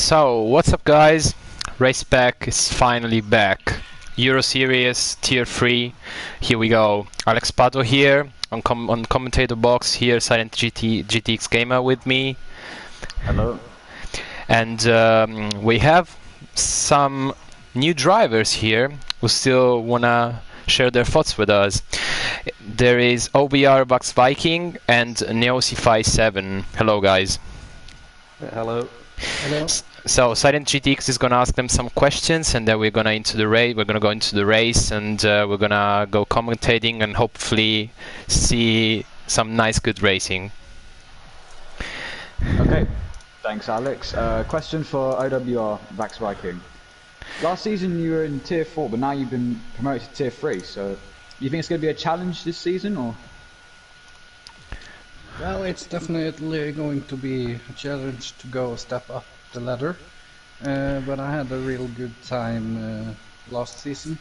So, what's up guys? Race Spec is finally back. Euro Series, Tier 3. Here we go. Alex Pato here, on commentator box here, Silent GTX Gamer with me. Hello. And we have some new drivers here who still wanna share their thoughts with us. There is OBR Bucks Viking and Neosify7. Hello guys. Hello. Hello. So Silent GTX is gonna ask them some questions, and then we're gonna go into the race, and we're gonna go commentating and hopefully see some nice, good racing. Okay. Thanks, Alex. Question for OWR Vax Viking. Last season you were in Tier 4, but now you've been promoted to Tier 3. So, you think it's going to be a challenge this season, or? Well, it's definitely going to be a challenge to go a step up the ladder, but I had a real good time last season.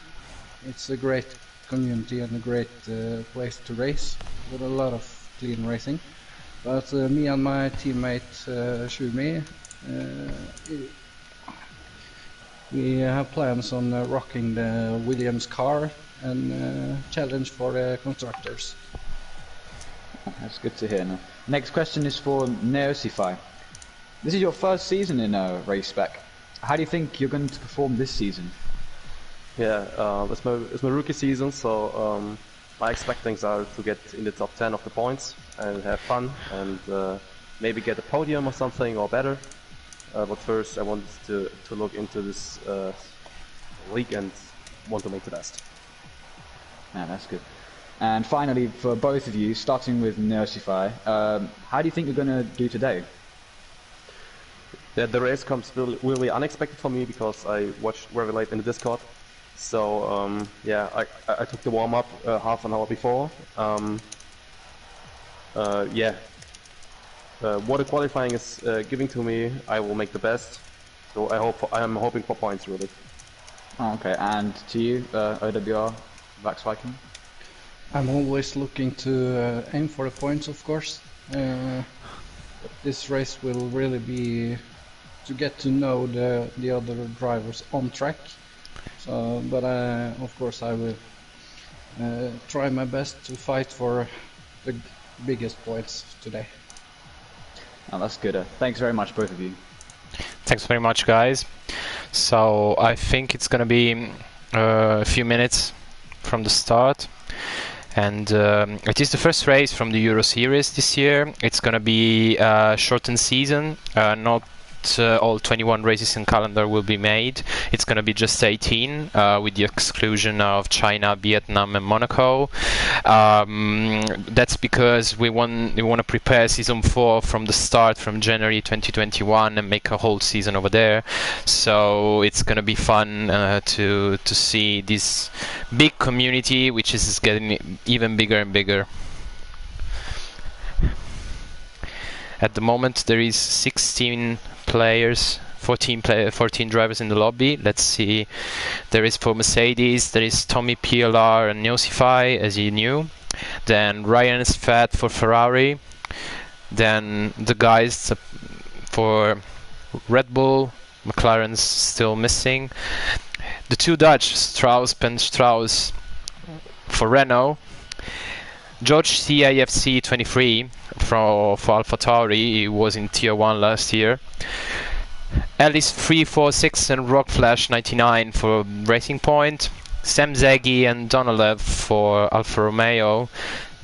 It's a great community and a great place to race, with a lot of clean racing. But me and my teammate Shumi, we have plans on rocking the Williams car and challenge for the constructors. That's good to hear. Now, next question is for Neosify. This is your first season in Race Spec. How do you think you're going to perform this season? Yeah, it's my rookie season, so my expectations are to get in the top 10 of the points and have fun and maybe get a podium or something or better. But first I want to look into this league and want to make the best. Yeah, that's good. And finally, for both of you, starting with Neosify, how do you think you're going to do today? Yeah, the race comes really unexpected for me because I watched very late in the Discord. So yeah, I took the warm-up half an hour before. Yeah, what the qualifying is giving to me, I will make the best. So I'm hoping for points really. Oh, okay, and to you, OWR Vax Viking? I'm always looking to aim for the points, of course. This race will really be to get to know the other drivers on track. So, but of course I will try my best to fight for the biggest points today. Oh, that's good. Thanks very much, both of you. Thanks very much, guys. So I think it's gonna be a few minutes from the start. And it is the first race from the Euro Series this year. It's gonna be a shortened season, not all 21 races in calendar will be made. It's gonna be just 18 with the exclusion of China, Vietnam and Monaco. That's because we want to prepare season 4 from the start, from January 2021, and make a whole season over there. So it's gonna be fun to see this big community, which is getting even bigger and bigger. At the moment there is 16 players, 14 drivers in the lobby. Let's see. There is for Mercedes, there is Tommy PLR and Neosify, as you knew. Then Ryan is fat for Ferrari. Then the guys for Red Bull, McLaren's still missing. The two Dutch, Strauss, Ben Strauss for Renault. George CIFC 23 for AlphaTauri, he was in Tier 1 last year. Alice 346 and Rockflash 99 for Racing Point. Sam Zaghi and Donolev for Alfa Romeo.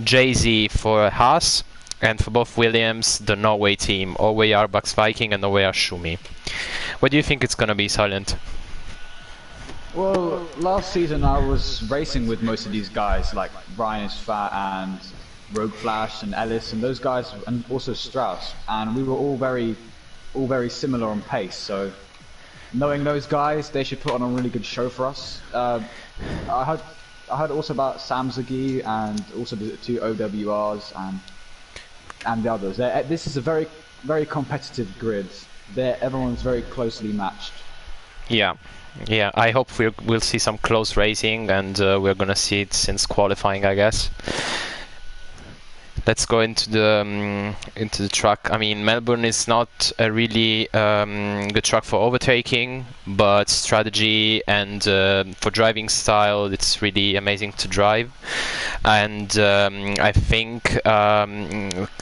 Jay-Z for Haas. And for both Williams, the Norway team, OWR Bucks Viking and OWR Shumi. What do you think it's gonna be, Silent? Well, last season I was racing with most of these guys, like Ryan is fat and Rogue Flash and Ellis and those guys, and also Strauss, and we were all very similar on pace. So, knowing those guys, they should put on a really good show for us. I heard also about Sam Zaghi and also the two OWRs and the others. This is a very competitive grid. Everyone's very closely matched. Yeah, I hope we'll see some close racing, and we're gonna see it since qualifying, I guess. let's go into the track. I mean, Melbourne is not a really good track for overtaking, but strategy and for driving style, it's really amazing to drive. And I think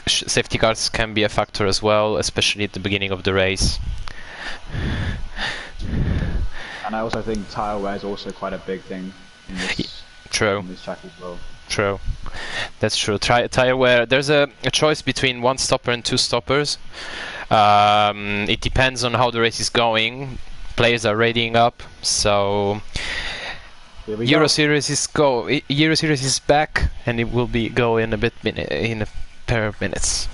safety cars can be a factor as well, especially at the beginning of the race. And I also think tyre wear is also quite a big thing in this, True. in this track as well. True, that's true. Tire wear. There's a choice between one stopper and two stoppers. It depends on how the race is going. Players are readying up, so Euro Series is back, and it will be go in a pair of minutes.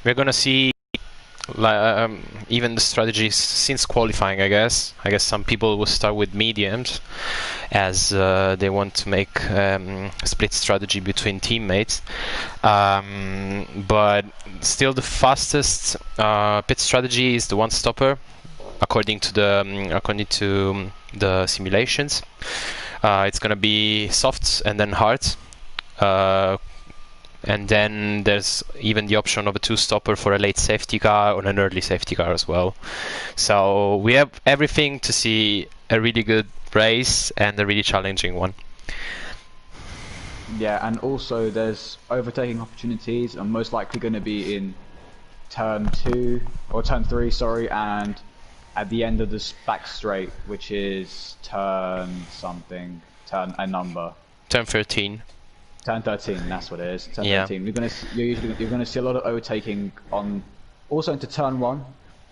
We're gonna see even the strategies since qualifying. I guess some people will start with mediums, as they want to make a split strategy between teammates. But still, the fastest pit strategy is the one stopper, according to the simulations. It's gonna be softs and then hards. And then there's even the option of a two-stopper for a late safety car or an early safety car as well. So we have everything to see a really good race and a really challenging one. Yeah, and also there's overtaking opportunities, and most likely going to be in turn 3, sorry, and at the end of this back straight, which is turn a number. Turn 13. Turn 13, that's what it is. Turn Yeah. 13. You're gonna see a lot of overtaking on, also into turn 1.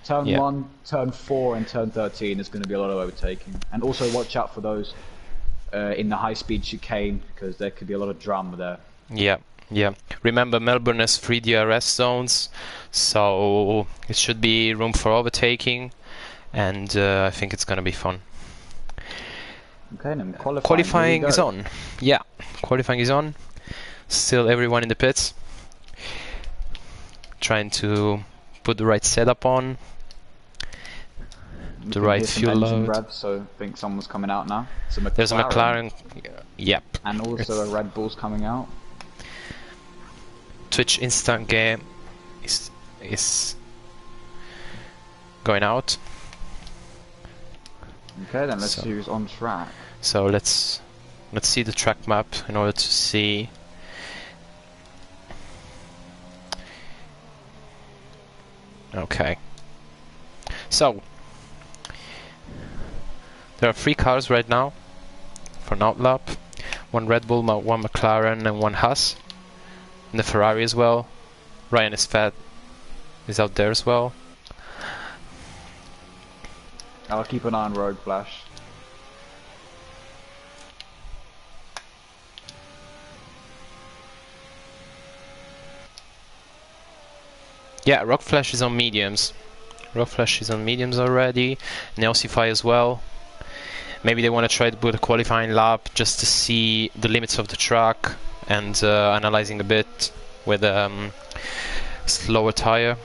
Turn Yeah. 1, turn 4, and turn 13 is going to be a lot of overtaking. And also watch out for those in the high-speed chicane, because there could be a lot of drama there. Yeah. Remember, Melbourne has 3 DRS zones, so it should be room for overtaking, and I think it's gonna be fun. Okay, then Qualifying is on. Yeah, qualifying is on. Still everyone in the pits. Trying to put the right setup on. The right fuel load. Rev, so I think someone's coming out now. There's a McLaren. Yep. And also a Red Bull's coming out. Twitch Instant Game is going out. Okay, then let's see who's on track. So let's see the track map in order to see. Okay. So there are 3 cars right now for an outlap. 1 Red Bull, 1 McLaren, and 1 Haas. And the Ferrari as well. Ryan is out there as well. I'll keep an eye on Rogue Flash. Yeah, Rock Flash is on mediums. Rock Flash is on mediums already. Neosify as well. Maybe they want to try to put a qualifying lap just to see the limits of the track and analyzing a bit with a slower tire.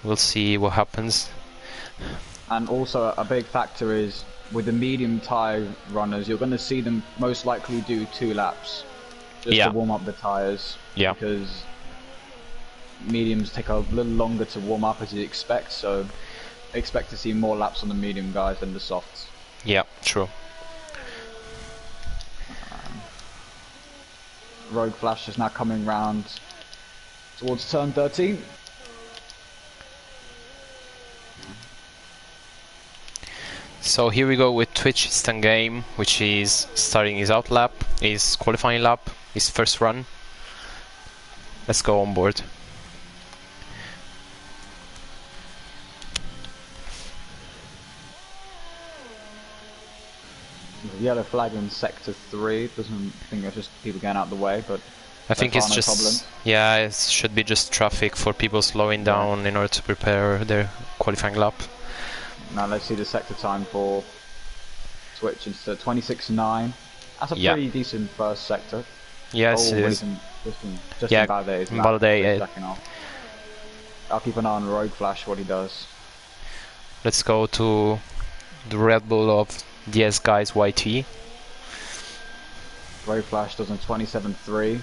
We'll see what happens. And also a big factor is with the medium tire runners, you're going to see them most likely do 2 laps just to warm up the tires. Yeah. Because mediums take a little longer to warm up as you'd expect, so expect to see more laps on the medium guys than the softs. Yeah, true. Rogue Flash is now coming round towards turn 13. So here we go with Twitch Instant Game, which is starting his out lap, his qualifying lap, his first run. Let's go on board. Yellow flag in sector 3. Doesn't think it's just people getting out of the way, but I think it's just problem. Yeah, it should be just traffic for people slowing down in order to prepare their qualifying lap. Now let's see the sector time for Twitch. It's 26.9. That's a pretty decent first sector. Yes, it is. Just Yeah, invalidate his validate lap. it. I'll keep an eye on Rogue Flash, what he does. Let's go to the Red Bull of DS Guys YT. Rogue Flash does a 27.3.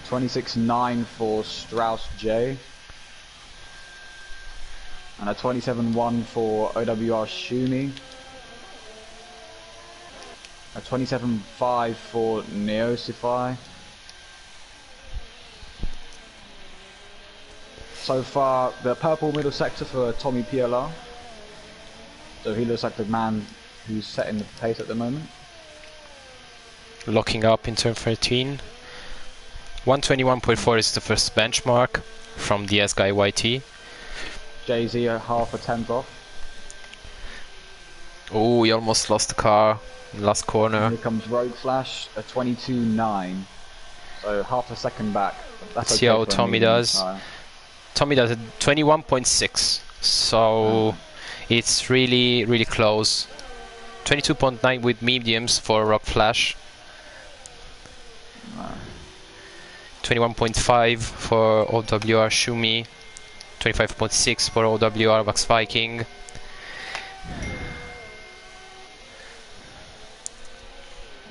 $26.9 for Strauss J. And a 27.1 for OWR Shumi. A 27.5 for Neosify. So far, the purple middle sector for Tommy PLR. So he looks like the man who's setting the pace at the moment. Locking up in turn 13. 121.4 is the first benchmark from DS Guy YT. Jay-Z a half a tenth off. Oh, he almost lost the car in the last corner. Here comes Rogue Flash, a 22.9. So half a second back. That's See okay how for a Tommy medium does. tyre. Tommy does a 21.6, so it's really close. 22.9 with mediums for Rock Flash. 21.5 for OWR Shumi. 25.6 for OWR Vax Viking.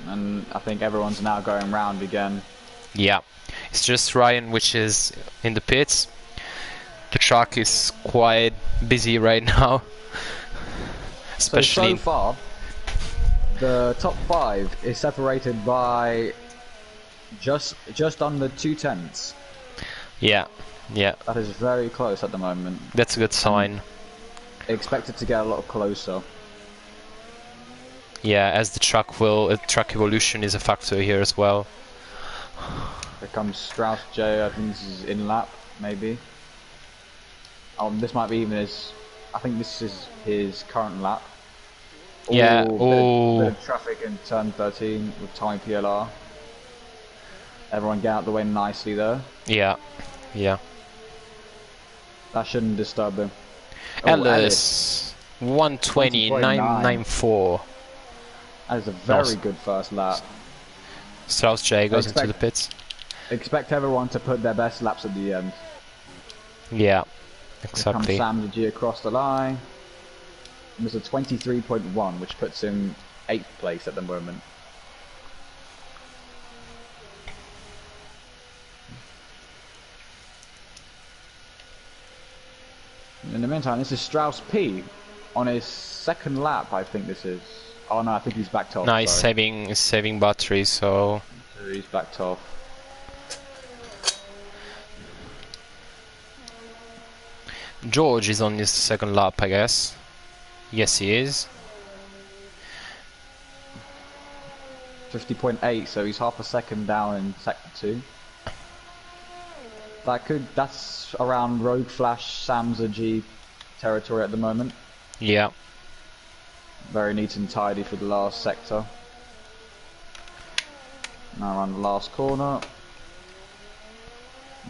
And I think everyone's now going round again. Yeah, it's just Ryan which is in the pits. The truck is quite busy right now. Especially So far, the top 5 is separated by just under 2/10. yeah, That is very close at the moment. that's a good sign. Expect it to get a lot closer. Yeah, as the truck evolution is a factor here as well. Here comes Strauss J. I think this is in lap, maybe. This might be even his. I think this is his current lap. Yeah. Bit of traffic in turn 13 with Tommy PLR. Everyone get out the way nicely there. Yeah. That shouldn't disturb him. Ellis, 120.994. That is a very Nice. good first lap. Strauss J goes into the pits. Expect everyone to put their best laps at the end. Yeah, Here exactly. comes Sam the G across the line. And there's a 23.1, which puts him 8th place at the moment. In the meantime, this is Strauss P on his second lap. I think this is. Oh no, I think he's backed off. No, he's sorry. saving battery, so He's backed off. George is on his second lap, I guess. Yes, he is. 50.8, so he's half a second down in sector 2. That's around Rogue Flash, Samza G territory at the moment. Yeah. Very neat and tidy for the last sector. Now around the last corner.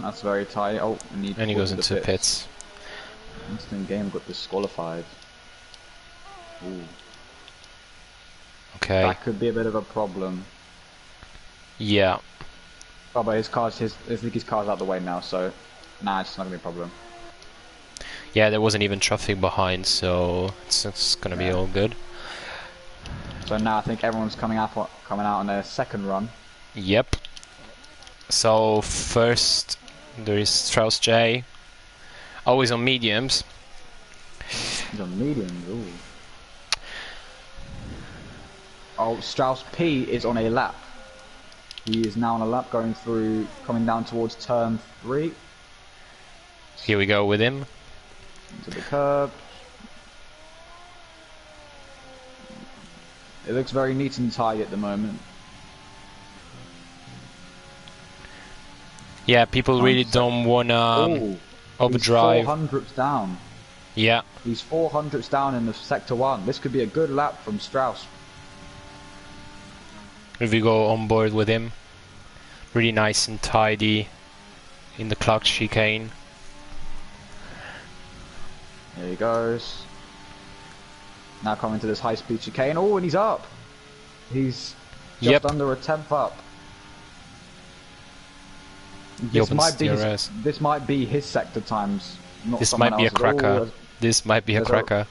That's very tight. Oh, and And he goes into the pits. Instant game got disqualified. Ooh. Okay. That could be a bit of a problem. Yeah. Oh, but I think his car's out the way now, so nah, it's not gonna be a problem. Yeah, there wasn't even traffic behind, so it's gonna be all good. So now I think everyone's coming out on their second run. Yep. So first there is Strauss J. Always on mediums. He's on mediums. Ooh. Oh, Strauss P is on a lap. He is now on a lap coming down towards turn 3. Here we go with him. Into the curb. It looks very neat and tidy at the moment. Yeah, people really don't wanna overdrive. He's 400ths down. Yeah. He's 400ths down in the sector 1. This could be a good lap from Strauss. If we go on board with him, really nice and tidy in the clutch chicane. There he goes. Now coming to this high-speed chicane. Oh, and he's up. He's just under a tenth up. This might be his sector times. Not this someone might be a else's. cracker. Oh, this might be a cracker.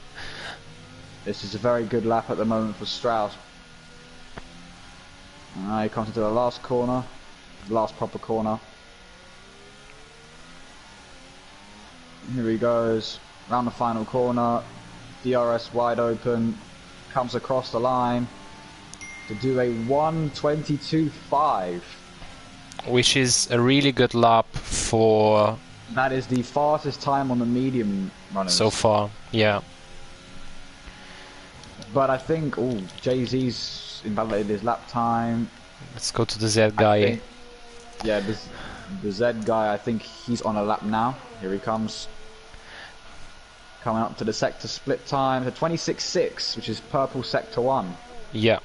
This is a very good lap at the moment for Strauss. He comes into the last corner, last proper corner. Here he goes, round the final corner. DRS wide open, comes across the line to do a 1:22.5. Which is a really good lap for... That is the fastest time on the medium runners. So far, yeah. But I think, Jay-Z's invalidated his lap time. Let's go to the Z guy. Yeah, the Z guy, I think he's on a lap now. Here he comes. Coming up to the sector split time, the 26.6, which is purple sector 1. Yeah.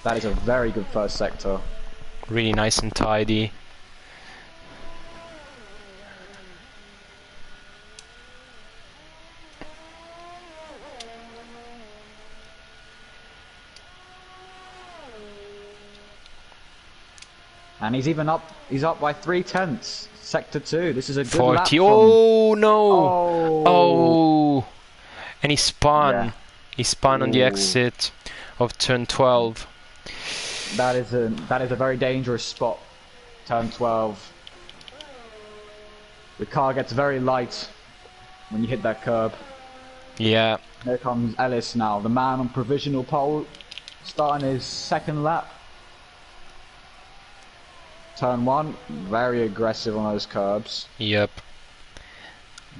That is a very good first sector. Really nice and tidy. And he's even up. He's up by 3/10. Sector 2. This is a good 40. lap from... Oh no! Oh. Oh! And he spun. Yeah. He spun on the exit of turn 12. That is a very dangerous spot. Turn 12. The car gets very light when you hit that curb. Yeah. Here comes Ellis now, the man on provisional pole, starting his second lap. Turn 1, very aggressive on those curbs. Yep.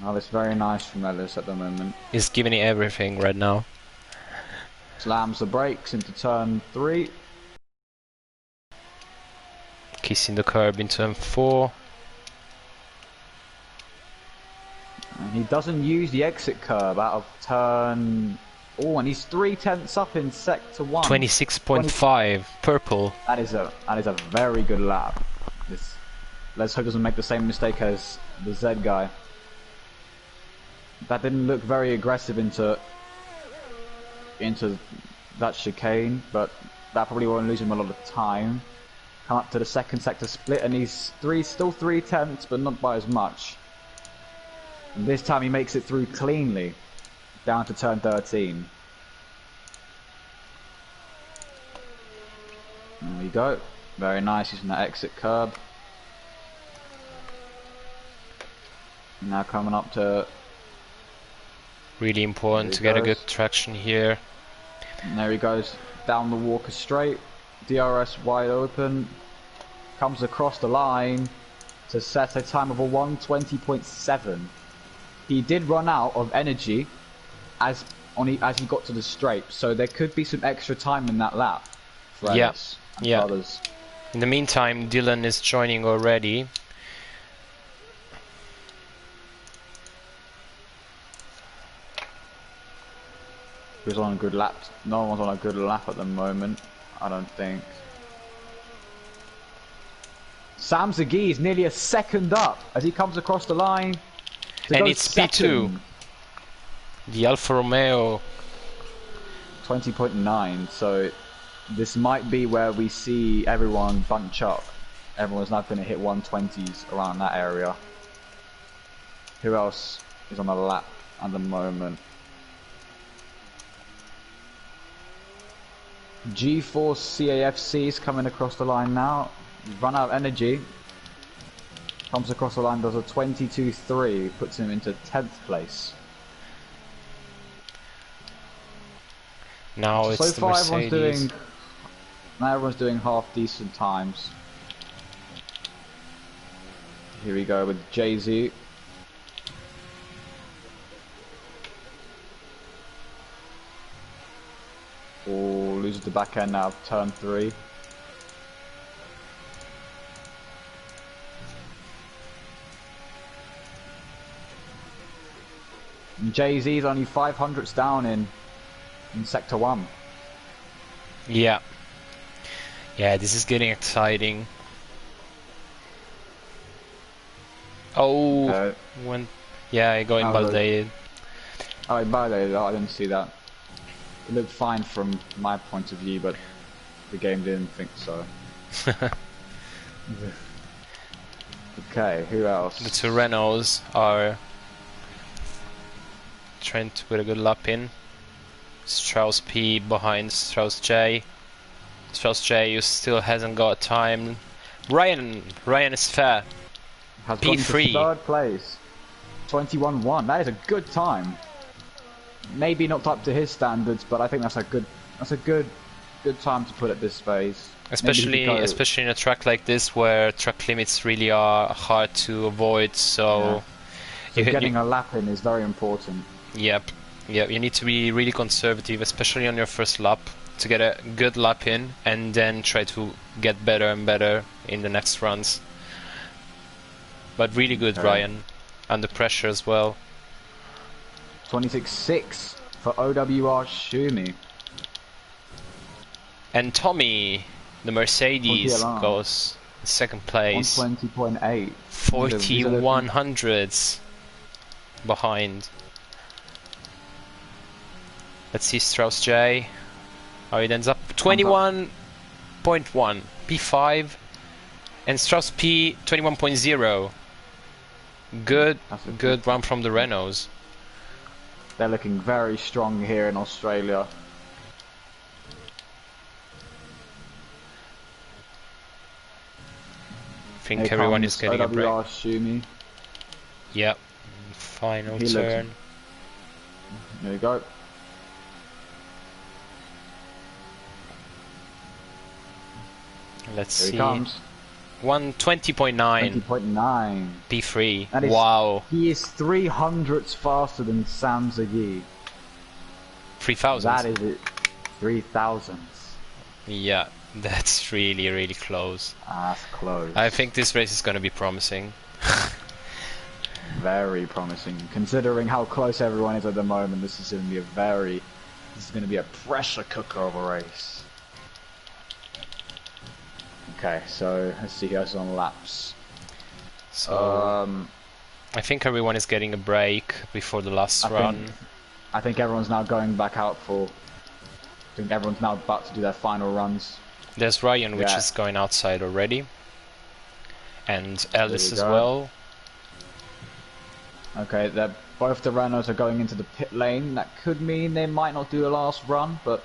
Now that's very nice from Ellis at the moment. He's giving it everything right now. Slams the brakes into turn 3. Kissing the curb in turn 4. And he doesn't use the exit curb out of turn... Oh, and he's 3/10 up in sector 1. 26.5, purple. That is a very good lap. Let's hope he doesn't make the same mistake as the Z guy. That didn't look very aggressive into that chicane, but that probably won't lose him a lot of time. Come up to the second sector split, and he's still 3/10, but not by as much. And this time he makes it through cleanly, down to turn 13. There we go. Very nice using that exit curb. Now coming up to... Really important to get a good traction here. And there he goes, down the Walker straight. DRS wide open. Comes across the line to set a time of a 1:20.7. He did run out of energy as he got to the straight, so there could be some extra time in that lap for Ellis and others. In the meantime, Dylan is joining already. Who's on a good lap? No one's on a good lap at the moment, I don't think. Sam Zaghi is nearly a second up as he comes across the line. And it's P2. The Alfa Romeo. 20.9, so this might be where we see everyone bunch up. Everyone's not going to hit 120s around that area. Who else is on a lap at the moment? G4 CAFC is coming across the line now. Run out of energy. Comes across the line, does a 22.3, puts him into 10th place. Now it's so the far Mercedes. everyone's doing half decent times. Here we go with Jay-Z. Oh, loses the back end now of turn 3. And Jay-Z's only 500ths down in sector 1. Yeah. Yeah, this is getting exciting. Oh, yeah, I got invalidated. Oh, by the way, I didn't see that. It looked fine from my point of view, but the game didn't think so. Okay, who else? The two Renaults are Trent with a good lap in. Strauss P behind Strauss J. Strauss J who still hasn't got time. Ryan is fair. Has gotten to P3. third place. 21-1. That is a good time. Maybe not up to his standards, but I think that's a good time to put at this phase. Especially in a track like this where track limits really are hard to avoid, so getting a lap in is very important. Yep, you need to be really conservative, especially on your first lap, to get a good lap in and then try to get better and better in the next runs. But really good, Ryan, under pressure as well. 26-6 for OWR Shumi. And Tommy, the Mercedes, goes second place. 120.8. 41 hundredths behind. Let's see Strauss J. How it ends up. 21.1 P5 and Strauss P 21.0. Good run from the Renaults. They're looking very strong here in Australia. I think everyone is getting a break. Shumi. Yep. Final turn. There you go. Let's Here see. he comes. 120.9. 20.9. P3. Wow. He is 300ths faster than Sam Zaghi. 3,000. That is it. 3,000. Yeah, that's really close. That's close. I think this race is going to be promising. Very promising. Considering how close everyone is at the moment, this is going to be a pressure cooker of a race. Okay, so let's see who's on laps. So I think everyone is getting a break before the last run. I think everyone's now going back out for. I think everyone's now about to do their final runs. There's Ryan, which is going outside already, and Ellis as well. Okay, both the Renaults are going into the pit lane. That could mean they might not do a last run, but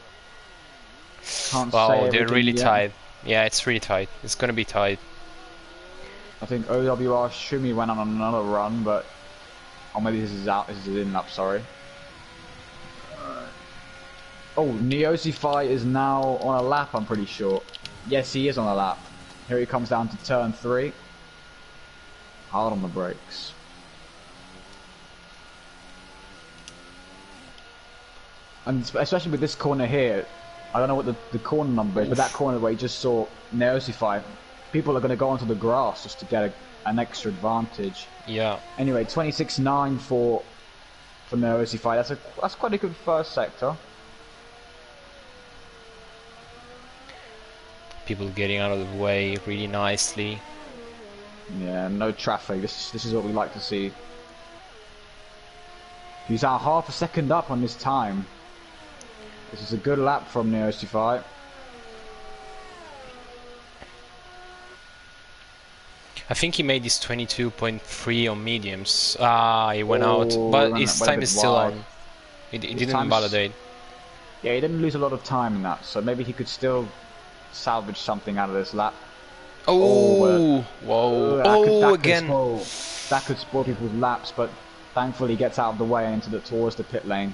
can't say. Wow, they're really tight. Yeah, it's really tight. It's gonna be tight. I think OWR Shumi went on another run, but maybe this is out. This is in lap. Sorry. Oh, Neosify is now on a lap. I'm pretty sure. Yes, he is on a lap. Here he comes down to turn 3. Hard on the brakes. And especially with this corner here, I don't know what the corner number is, but that corner where you just saw Neosify, people are going to go onto the grass just to get an extra advantage. Yeah. Anyway, 26.9 for Neosify. That's quite a good first sector. People getting out of the way really nicely. Yeah, no traffic. This is what we like to see. He's out half a second up on this time. This is a good lap from Neosify. I think he made his 22.3 on mediums. Ah, he went out, but his time is still on. He didn't validate. Yeah, he didn't lose a lot of time in that, so maybe he could still salvage something out of this lap. Oh, whoa! Oh, again. That could spoil people's laps, but thankfully he gets out of the way and towards the pit lane.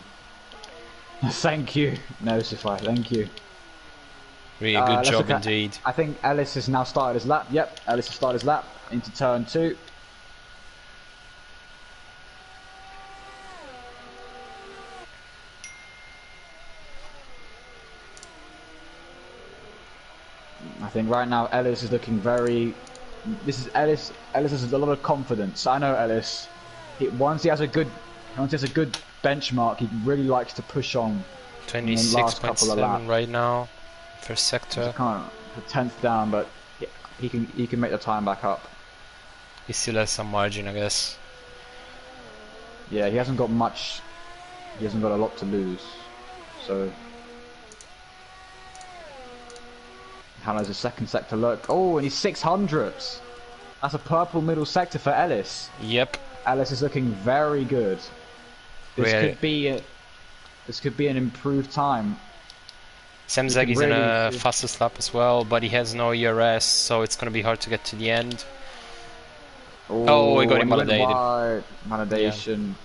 Thank you, Neosify. Thank you. Really good job indeed. I think Ellis has now started his lap. Yep, Ellis has started his lap into turn 2. I think right now Ellis is looking very. This is Ellis. Ellis has a lot of confidence. I know Ellis. Once he has a good benchmark, he really likes to push on. 26.7 right now, first sector. Kind of 10th down, but he can make the time back up. He still has some margin, I guess. Yeah, he hasn't got much. He hasn't got a lot to lose. So has a second sector look. Oh, and he's 600s. That's a purple middle sector for Ellis. Yep. Ellis is looking very good. This Really? could be an improved time. Semzeg's in a fastest lap as well, but he has no ERS, so it's gonna be hard to get to the end. Oh, he got invalidated. Validation.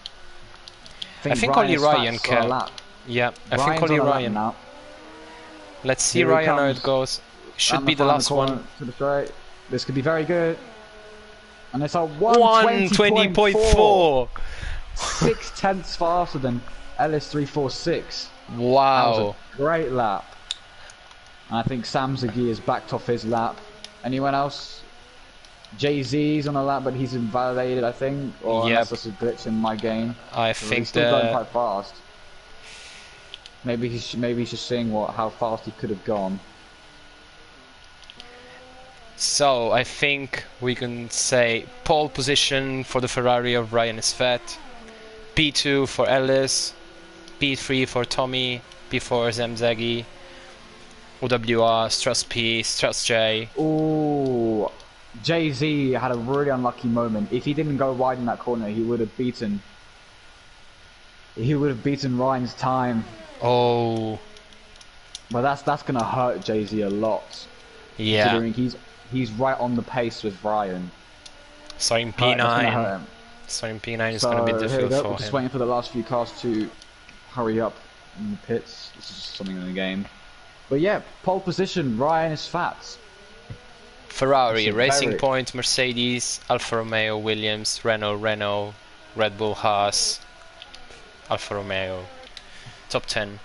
I think only Ryan can. Yeah, I think only Ryan. Now. Let's see Ryan how it goes. Should be the last one. To the straight. This could be very good. And it's a 120.4. 6/10 faster than Ellis 346. Wow. That was a great lap. And I think Samzagi has backed off his lap. Anyone else? Jay-Z's on a lap, but he's invalidated, I think. Or unless that's a glitch in my game. I so think he's still going quite fast. Maybe he's just seeing how fast he could have gone. So I think we can say pole position for the Ferrari of Ryan Svet, P2 for Ellis, P3 for Tommy, P4 Zemzegi, OWR, Strauss P, Strauss J. Ooh, Jay-Z had a really unlucky moment. If he didn't go wide in that corner, he would have beaten Ryan's time. Oh. But that's gonna hurt Jay-Z a lot. Yeah. Considering he's right on the pace with Ryan. Starting P9. Starting P9 is gonna be difficult for him. Just waiting for the last few cars to hurry up in the pits. This is something in the game. But yeah, pole position, Ryan is fat. Ferrari, Racing Point, Mercedes, Alfa Romeo, Williams, Renault, Red Bull, Haas, Alfa Romeo. Top 10.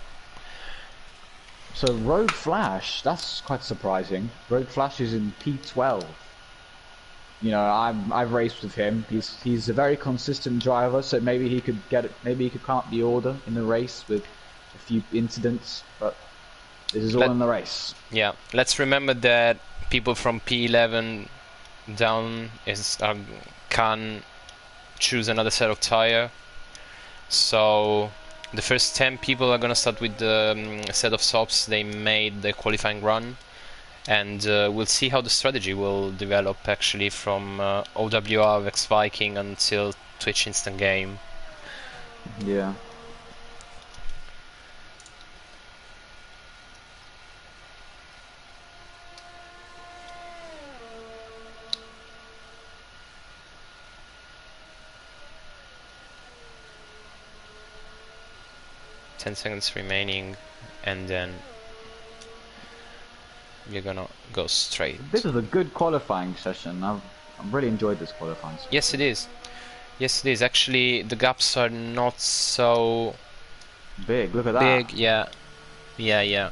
So Rogue Flash, that's quite surprising. Rogue Flash is in P12. You know, I've raced with him. He's a very consistent driver, so maybe he could get it. Maybe he could come up the order in the race with a few incidents, but this is all in the race. Yeah, let's remember that people from P11 down can choose another set of tire. So the first 10 people are gonna start with the set of softs they made the qualifying run, and we'll see how the strategy will develop actually from OWR, X Viking until Twitch Instant Game. Yeah. Seconds remaining, and then you're gonna go straight. This is a good qualifying session. I've really enjoyed this qualifying session. Yes, it is. Yes, it is. Actually, the gaps are not so big. Look at that. Big, yeah. Yeah.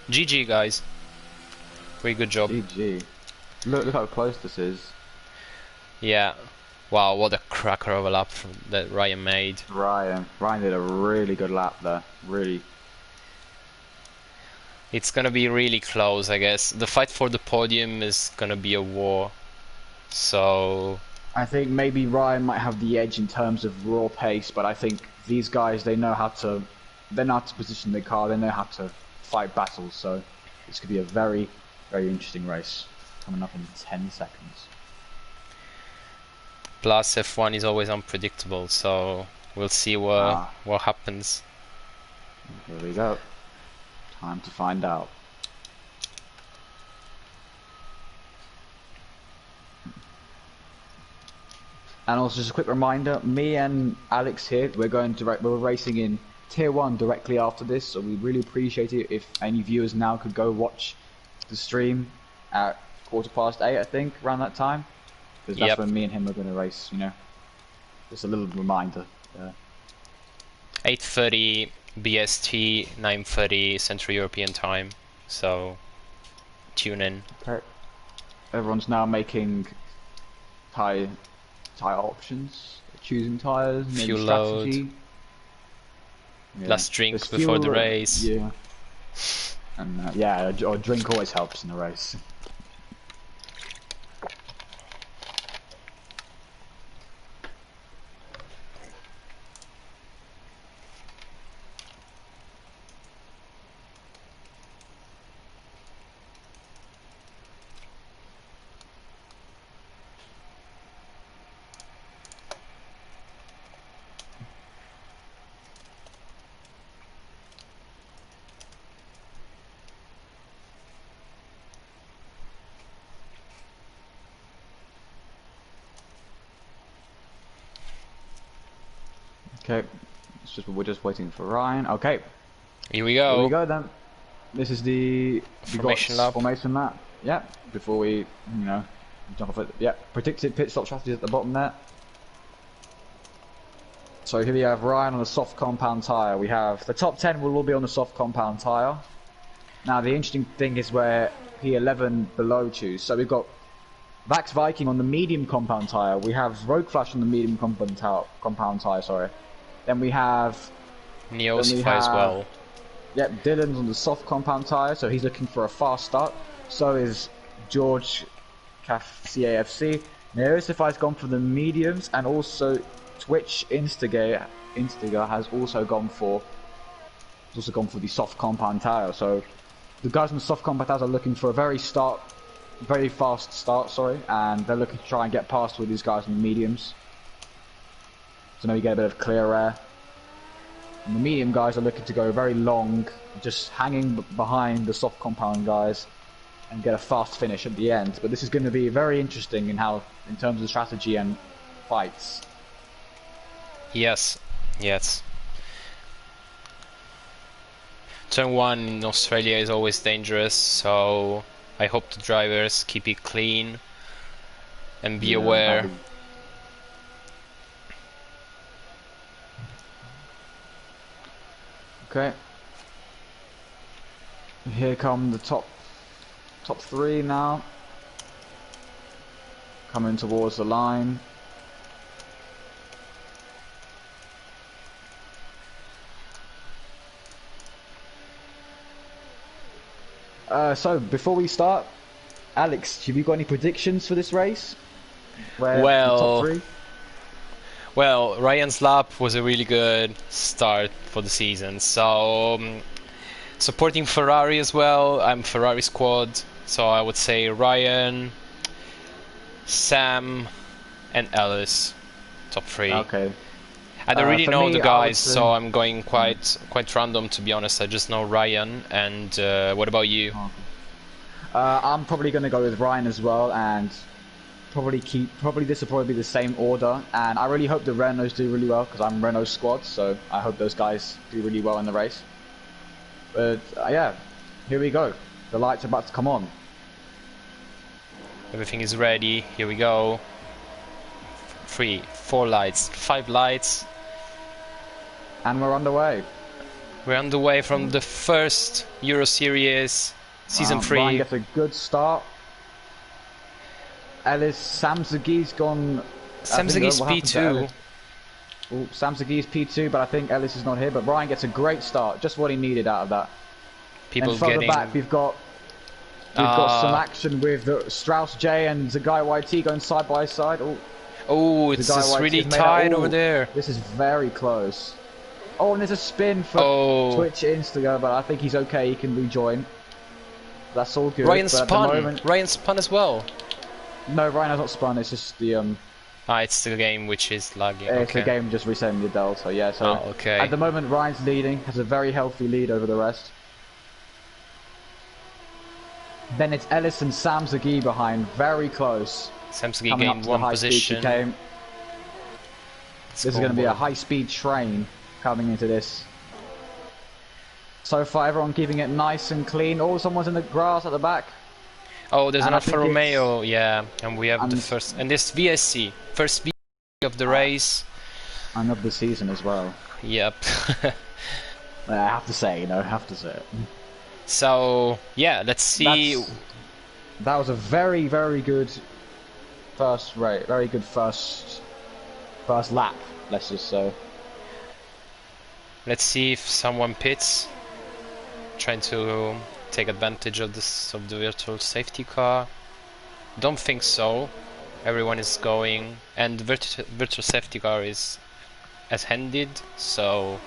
GG, guys. Very good job. GG. Look how close this is. Yeah. Wow, what a cracker of a lap that Ryan made. Ryan did a really good lap there. Really. It's gonna be really close, I guess. The fight for the podium is gonna be a war. So I think maybe Ryan might have the edge in terms of raw pace, but I think these guys, they know how to position the car, they know how to fight battles, so this could be a very, very interesting race coming up in 10 seconds. Plus F1 is always unpredictable, so we'll see what happens. Here we go. Time to find out. And also just a quick reminder, me and Alex here, we're racing in Tier 1 directly after this, so we really appreciate it if any viewers now could go watch the stream at 8:15, I think, around that time. Because that's when me and him are going to race, you know. Just a little reminder. 8:30 BST, 9:30 Central European time, so tune in. Okay. Everyone's now making tire options, choosing tires, fuel strategy. load, last drink before the race. Yeah. And yeah, a drink always helps in the race. Okay, we're just waiting for Ryan. Okay, Here we here we go. go then. This is the Formation lap. Formation lap. Yeah, before we, jump off it. Yeah, predicted pit stop strategy at the bottom there. So here we have Ryan on a soft compound tyre. We have the top 10 will all be on the soft compound tyre. Now the interesting thing is where P11 below choose. So we've got Vax Viking on the medium compound tyre. We have Rogue Flash on the medium compound tyre. Sorry. Then we have Neosify as well. Yep, Dylan's on the soft compound tyre, so he's looking for a fast start. So is George CAFC. Neosify's gone for the mediums, and also Twitch Instigator has also gone for the soft compound tyre. So the guys on the soft compound tyres are looking for a very fast start, and they're looking to try and get past with these guys on the mediums. So now you get a bit of clear air. And the medium guys are looking to go very long, just hanging behind the soft compound guys and get a fast finish at the end. But this is going to be very interesting in terms of strategy and fights. Yes. Turn 1 in Australia is always dangerous, so I hope the drivers keep it clean and be aware. Okay. Here come the top 3 now. Coming towards the line. So before we start, Alex, have you got any predictions for this race? Well, Ryan's lap was a really good start for the season. So, supporting Ferrari as well. I'm Ferrari squad, so I would say Ryan, Sam, and Ellis, top 3. Okay. I don't really know the guys, would, so I'm going quite random, to be honest. I just know Ryan. And what about you? I'm probably going to go with Ryan as well, and probably this will probably be the same order. And I really hope the Renaults do really well, because I'm Renault's squad, so I hope those guys do really well in the race. But yeah, here we go. The lights are about to come on. Everything is ready. Here we go. 3, 4 lights, 5 lights. And we're underway. We're underway from the first Euro Series, Season 3. Ryan gets a good start. Sam Zagi's gone... Sam Zagi's P2. Sam Zagi's P2, but I think Ellis is not here. But Ryan gets a great start, just what he needed out of that. People and further getting... back, we've got some action with the Strauss J and Zagai YT going side by side. Oh, it's just really tight over there. This is very close. Oh, and there's a spin for Twitch Instago, but I think he's okay. He can rejoin. That's all good. Ryan spun. Ryan spun as well. No, Ryan has not spun. It's just the it's the game which is lagging. It's the game just resetting the delta. Yeah. So okay. At the moment, Ryan's leading. Has a very healthy lead over the rest. Then it's Ellis and Sam Zagi behind, very close. Sam Zagi gained 1 position. This is going to be a high-speed train coming into this. So far, everyone keeping it nice and clean. Oh, someone's in the grass at the back. Oh, there's an Alfa Romeo, yeah. And we have the first... And this VSC, first VSC of the race. And of the season as well. Yep. I have to say, it. So, yeah, let's see. That was a very, very good first race. Very good first lap, let's just say. Let's see if someone pits. Trying to take advantage of the virtual safety car. Don't think so. Everyone is going. And the virtual safety car is as handed. So,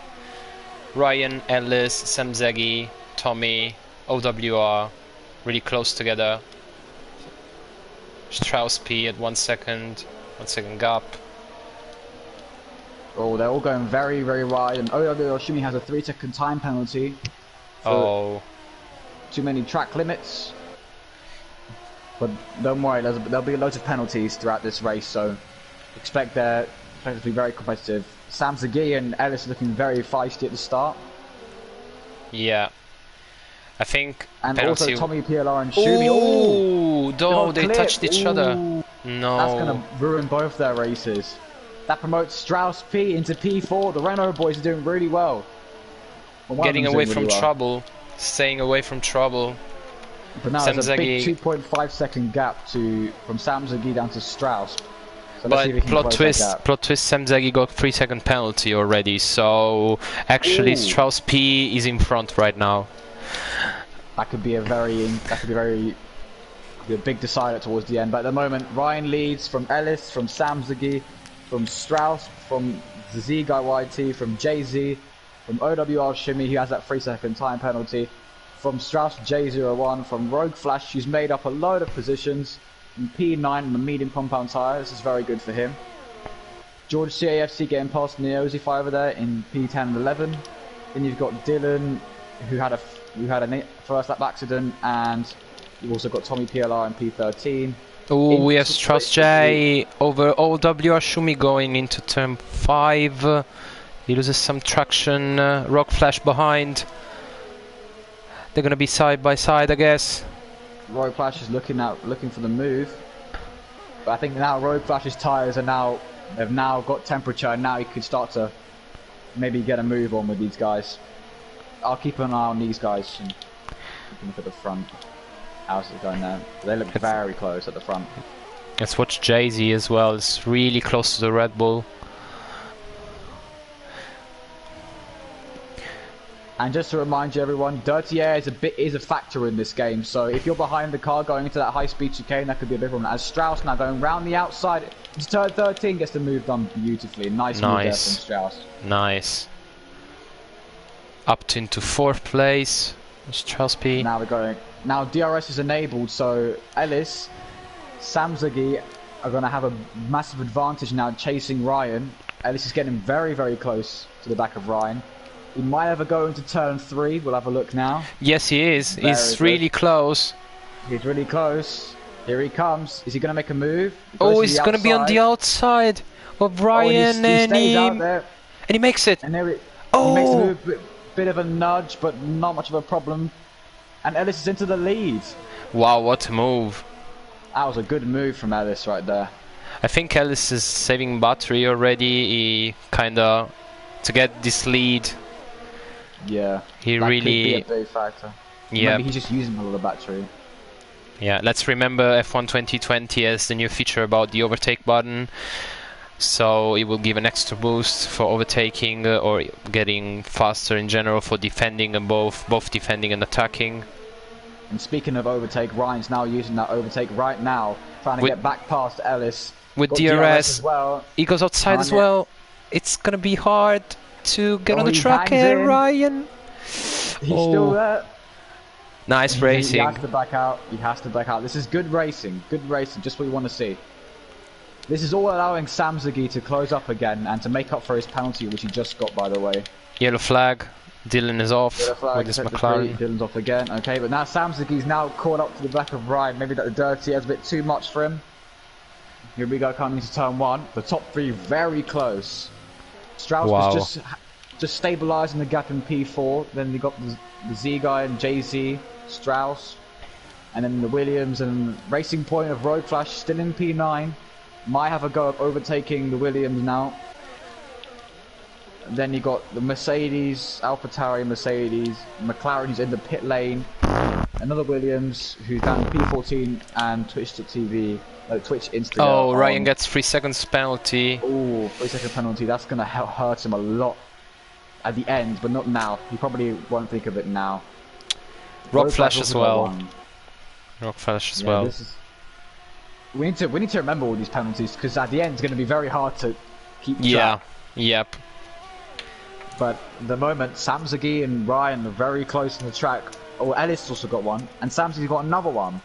Ryan, Ellis, Sam Zagi, Tommy, OWR, really close together. Strauss P at 1 second gap. Oh, they're all going very, very wide, and Oshimi has a 3-second time penalty. Oh. Too many track limits. But don't worry, there'll be loads of penalties throughout this race, so expect it to be very competitive. Sam Zaghi and Ellis looking very feisty at the start. Yeah. I think And penalty. also Tommy PLR and Shumi. Oh, no, they clear. touched each other. Ooh. No. That's going to ruin both their races. That promotes Strauss P into P4. The Renault boys are doing really well. Well, getting away from trouble. Staying away from trouble. But now there's a big 2.5 second gap from Sam Zaghi down to Strauss. So but plot twist, Sam Zaghi got 3-second penalty already, so actually Strauss P is in front right now. That could be a big decider towards the end. But at the moment, Ryan leads from Ellis, from Sam Zaghi, from Strauss, from the Z Guy YT, from JZ, from OWR Shimmy, who has that 3-second time penalty, from Strauss J01, from Rogue Flash, who's made up a load of positions, from P9 on the medium compound tyre. This is very good for him. George CAFC getting past Neozi over there in P10 and 11. Then you've got Dylan, who had a first lap accident, and you've also got Tommy PLR in P13. Oh, we have Strauss J over OWR Shumi going into turn 5. He loses some traction. Rock Flash behind. They're gonna be side by side, I guess. Rogue Flash is looking for the move, but I think now Rogue Flash's tyres have now got temperature, and now he could start to maybe get a move on with these guys. I'll keep an eye on these guys and look at the front. How's it going there? They look very close at the front. Let's watch Jay-Z as well. It's really close to the Red Bull. And just to remind you, everyone, dirty air is a factor in this game. So if you're behind the car going into that high-speed chicane, that could be a big problem. As Strauss now going round the outside, it's turn 13, gets the move done beautifully. Nice move there from Strauss. Nice. Up into 4th place. Strauss P. Now we're going. Now DRS is enabled, so Ellis, Sam Zaghi are going to have a massive advantage now chasing Ryan. Ellis is getting very, very close to the back of Ryan. He might ever go into turn 3. We'll have a look now. Yes, he is. He's really close. He's really close. Here he comes. Is he going to make a move? He's going to be on the outside of Ryan, and he makes it. And there he makes a move, bit of a nudge, but not much of a problem. And Ellis is into the lead. Wow, what a move. That was a good move from Ellis right there. I think Ellis is saving battery already. He kinda to get this lead. Yeah. He that really could be a big factor. Yeah. Maybe he's just using a lot of battery. Yeah, let's remember F1 2020 as the new feature about the overtake button. So it will give an extra boost for overtaking or getting faster in general for defending and both defending and attacking. And speaking of overtake, Ryan's now using that overtake right now, trying to get back past Ellis. With DRS as well. He goes outside as well. It's gonna be hard to get on the track here, Ryan. He's still there. Nice racing. He has to back out. He has to back out. This is good racing. Good racing. Just what you want to see. This is all allowing Sam Zaghi to close up again and to make up for his penalty, which he just got, by the way. Yellow flag. Dylan is off with his McLaren. Dylan's off again. Okay, but now Sam Zaghi's now caught up to the back of Ryan. Maybe that the dirty has a bit too much for him. Here we go, coming into turn 1. The top 3 very close. Strauss was just stabilising the gap in P4. Then we got the Z guy and JZ, Strauss, and then the Williams and Racing Point of Road Flash still in P9. Might have a go of overtaking the Williams now. And then you got the Mercedes, AlphaTauri, Mercedes, McLaren who's in the pit lane. Another Williams who's down P14 and Twitch.tv. Twitch Instagram. Oh, Ryan gets 3 seconds penalty. Oh, 3-second penalty. That's going to hurt him a lot at the end, but not now. He probably won't think of it now. Rock Flash as well. Rock Flash as well. We need to remember all these penalties because at the end it's going to be very hard to keep track. Yep. But at the moment, Sam Zaghi and Ryan are very close on the track. Oh, Ellis also got one, and Sam Zaghi's got another one.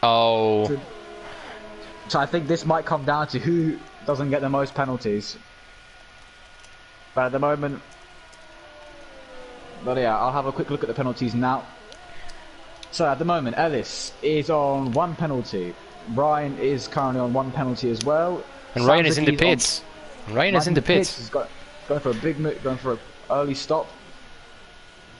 Oh. So I think this might come down to who doesn't get the most penalties. But at the moment... But yeah, I'll have a quick look at the penalties now. So at the moment, Ellis is on 1 penalty. Ryan is currently on 1 penalty as well. And Ryan is in the pits. Ryan is in the pits. He's going for a big move, going for an early stop.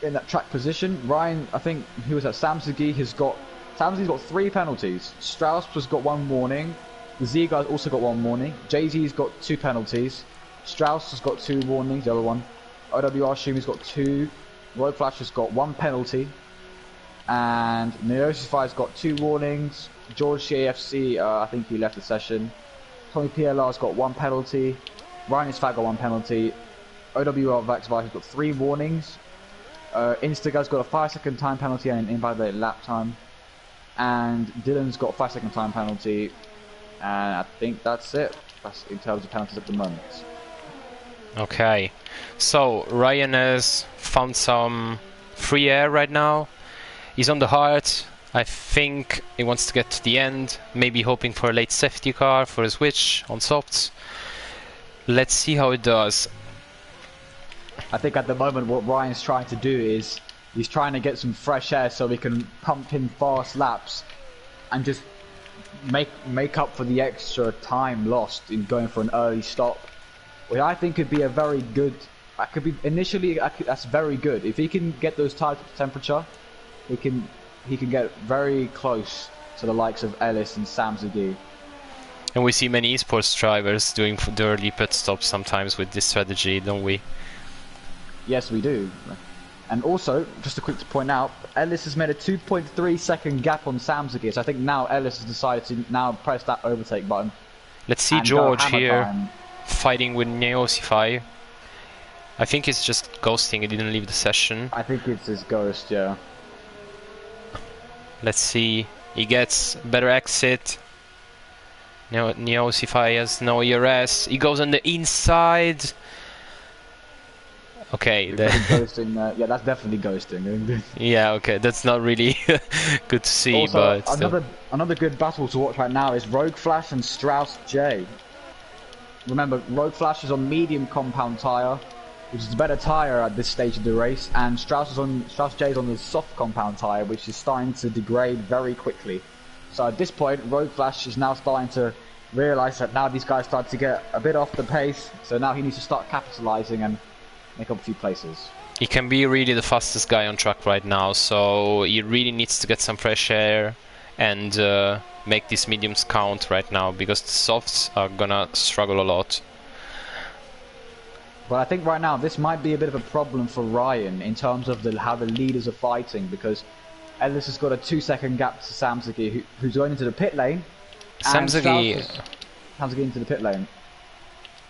In that track position, Ryan, I think he was at Samsagi, Samsagi's got 3 penalties. Strauss has got 1 warning. The Z guy's also got 1 warning. Jay-Z's got 2 penalties. Strauss has got 2 warnings, the other one. OWR Shumi's got 2. Road Flash has got 1 penalty. And Neosify's got 2 warnings. George CAFC, I think he left the session. Tommy PLR's got 1 penalty. Ryan Isfat got 1 penalty. OWR Vaxvice has got 3 warnings. Instaguy's got a 5-second time penalty and an invalidated lap time. And Dylan's got a 5-second time penalty. And I think that's it. That's in terms of penalties at the moment. Okay, so Ryan has found some free air right now. He's on the hard. I think he wants to get to the end, maybe hoping for a late safety car for a switch on softs. Let's see how it does. I think at the moment what Ryan's trying to do is he's trying to get some fresh air so he can pump in fast laps and just make up for the extra time lost in going for an early stop. Which I think could be a very good. That's very good. If he can get those tires to temperature, he can get very close to the likes of Ellis and Samsagi. And we see many esports drivers doing the early pit stops sometimes with this strategy, don't we? Yes, we do. And also, just a quick to point out, Ellis has made a 2.3 second gap on Samsagi, so I think now Ellis has decided to now press that overtake button. Let's see George here fighting with Neosify. I think he's just ghosting, he didn't leave the session. I think it's his ghost, yeah. Let's see, he gets better exit. Neosify has no ERS, he goes on the inside. Okay, ghosting, yeah, that's definitely ghosting. Yeah, okay, that's not really good to see, also, but another good battle to watch right now is Rogue Flash and Strauss J. Remember, Rogue Flash is on medium compound tyre, which is a better tyre at this stage of the race, and Strauss J is on the soft compound tyre, which is starting to degrade very quickly. So at this point, Rogue Flash is now starting to realise that now these guys start to get a bit off the pace, so now he needs to start capitalising and make up a few places. He can be really the fastest guy on track right now, so he really needs to get some fresh air and make these mediums count right now, because the softs are gonna struggle a lot. But I think right now this might be a bit of a problem for Ryan in terms of how the leaders are fighting, because Ellis has got a 2-second gap to Samsagi, who's going into the pit lane. Samsagi into the pit lane.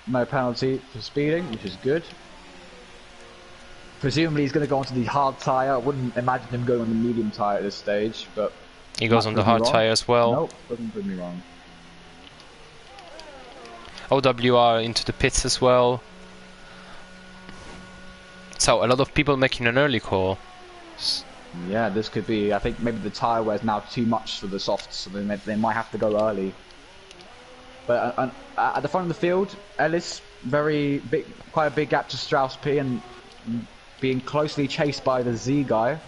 No penalty for speeding, which is good. Presumably he's going to go onto the hard tyre. I wouldn't imagine him going on the medium tyre at this stage, but he goes on the hard tyre as well. Nope, doesn't prove me wrong. OWR into the pits as well. So a lot of people making an early call. Yeah, this could be. I think maybe the tyre wear is now too much for the softs, so they might have to go early. But at the front of the field, Ellis quite a big gap to Strauss P, and being closely chased by the Z guy.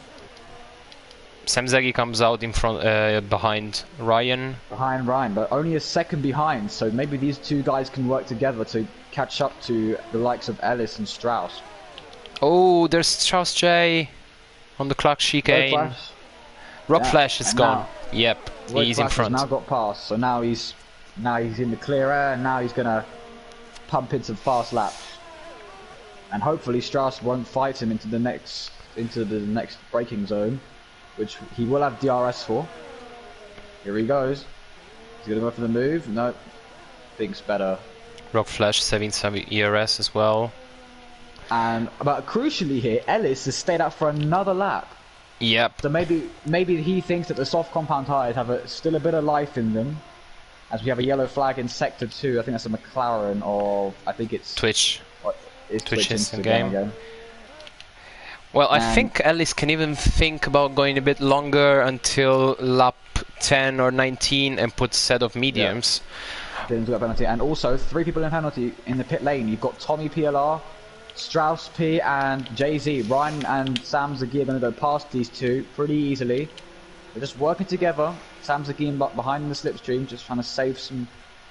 Samsagi comes out in front, behind Ryan. Behind Ryan, but only a second behind, so maybe these two guys can work together to catch up to the likes of Ellis and Strauss. Oh, there's Strauss J on the clock chicane. Rock Flash is gone. Yep, he's in front. Now got past, so now he's in the clear air, and now he's gonna pump in some fast laps. And hopefully Strauss won't fight him into the next braking zone, which he will have DRS for. Here he goes. He's gonna go for the move. No, thinks better. Rock Flash saving some ERS as well. But crucially here, Ellis has stayed out for another lap. Yep. So maybe he thinks that the soft compound tyres have still a bit of life in them. As we have a yellow flag in sector 2, I think that's a McLaren of, I think it's Twitch. Twitch is in game. game. Well, I think Ellis can even think about going a bit longer until lap 10 or 19 and put a set of mediums. Yeah. Penalty. And also, 3 people in penalty in the pit lane. You've got Tommy PLR, Strauss P, and Jay-Z. Ryan and Samsagi are going to go past these two pretty easily. They're just working together. Samsagi behind in the slipstream, just trying to save some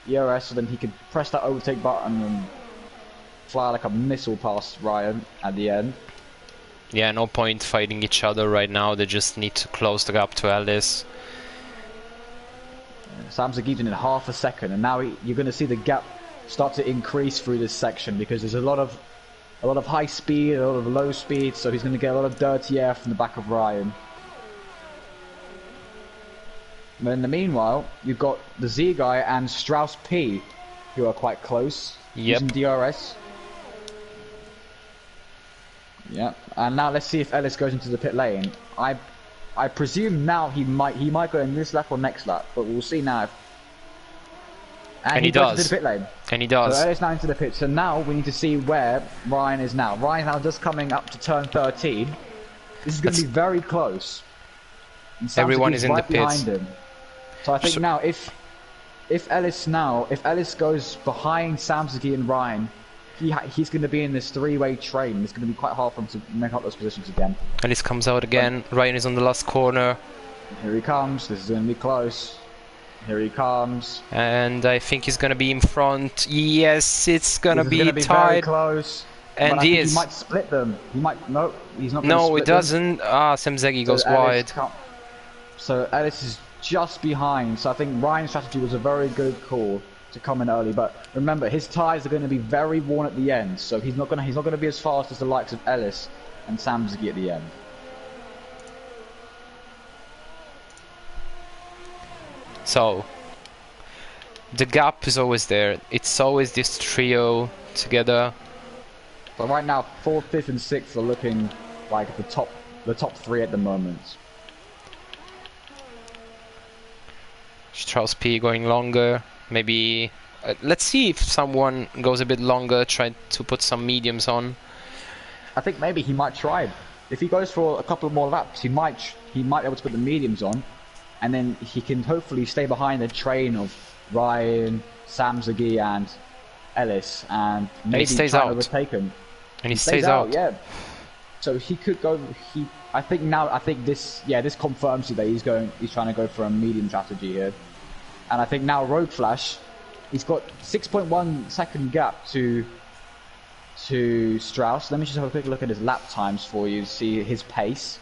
ERS so then he can press that overtake button and fly like a missile past Ryan at the end. Yeah, no point fighting each other right now. They just need to close the gap to Ellis. Sam's in half a second, and now you're going to see the gap start to increase through this section because there's a lot of high speed, a lot of low speed, so he's going to get a lot of dirty air from the back of Ryan. But in the meanwhile, you've got the Z guy and Strauss P, who are quite close, using DRS. Yeah, and now let's see if Ellis goes into the pit lane. I presume now he might go in this lap or next lap, but we'll see now. And he goes does. into the pit lane. And he does. So Ellis now into the pit. So now we need to see where Ryan is now. Ryan's now just coming up to turn 13. This is going to be very close. Everyone is in the pits. Behind him. So I think now if Ellis goes behind Samsaki and Ryan, he's going to be in this three-way train. It's going to be quite hard for him to make up those positions again. Ellis comes out again. Ryan is on the last corner. Here he comes. This is going to be close. Here he comes. And I think he's going to be in front. Yes, it's going to be tied. Very close. And he is. He might split them. He might. No, he's not. No, he doesn't. Ah, Samzegi goes wide. So Ellis is just behind. So I think Ryan's strategy was a very good call to come in early. But remember, his tyres are going to be very worn at the end. So he's not going to be as fast as the likes of Ellis and Samzegi at the end. So the gap is always there. It's always this trio together. But right now, 4th, 5th, and 6th are looking like the top three at the moment. Strauss P going longer. Maybe let's see if someone goes a bit longer. Try to put some mediums on. I think maybe he might try. If he goes for a couple more laps, he might be able to put the mediums on, and then he can hopefully stay behind the train of Ryan, Samzagi, and Ellis, and maybe stays try out. to overtake him. And he stays out. Yeah. So he could go. I think this confirms that he's trying to go for a medium strategy here. And I think now Rogue Flash, he's got 6.1 second gap to Strauss. Let me just have a quick look at his lap times for you to see his pace.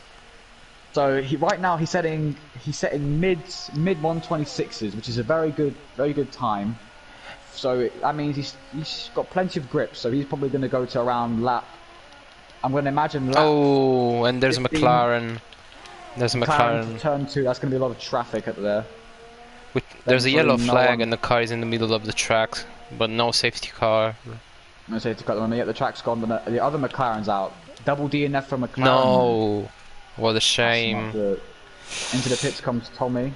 So right now he's setting mid 126s, which is a very good time. So that means he's got plenty of grip. So he's probably going to go to around lap. I'm going to imagine lap. Oh, and there's 15. a McLaren. There's a McLaren. Turn 2. That's going to be a lot of traffic up there. There's a yellow flag and the car is in the middle of the track, but no safety car. No safety car. Yeah, the track's gone, but the other McLaren's out. Double DNF from McLaren. No, what a shame. Into the pits comes Tommy.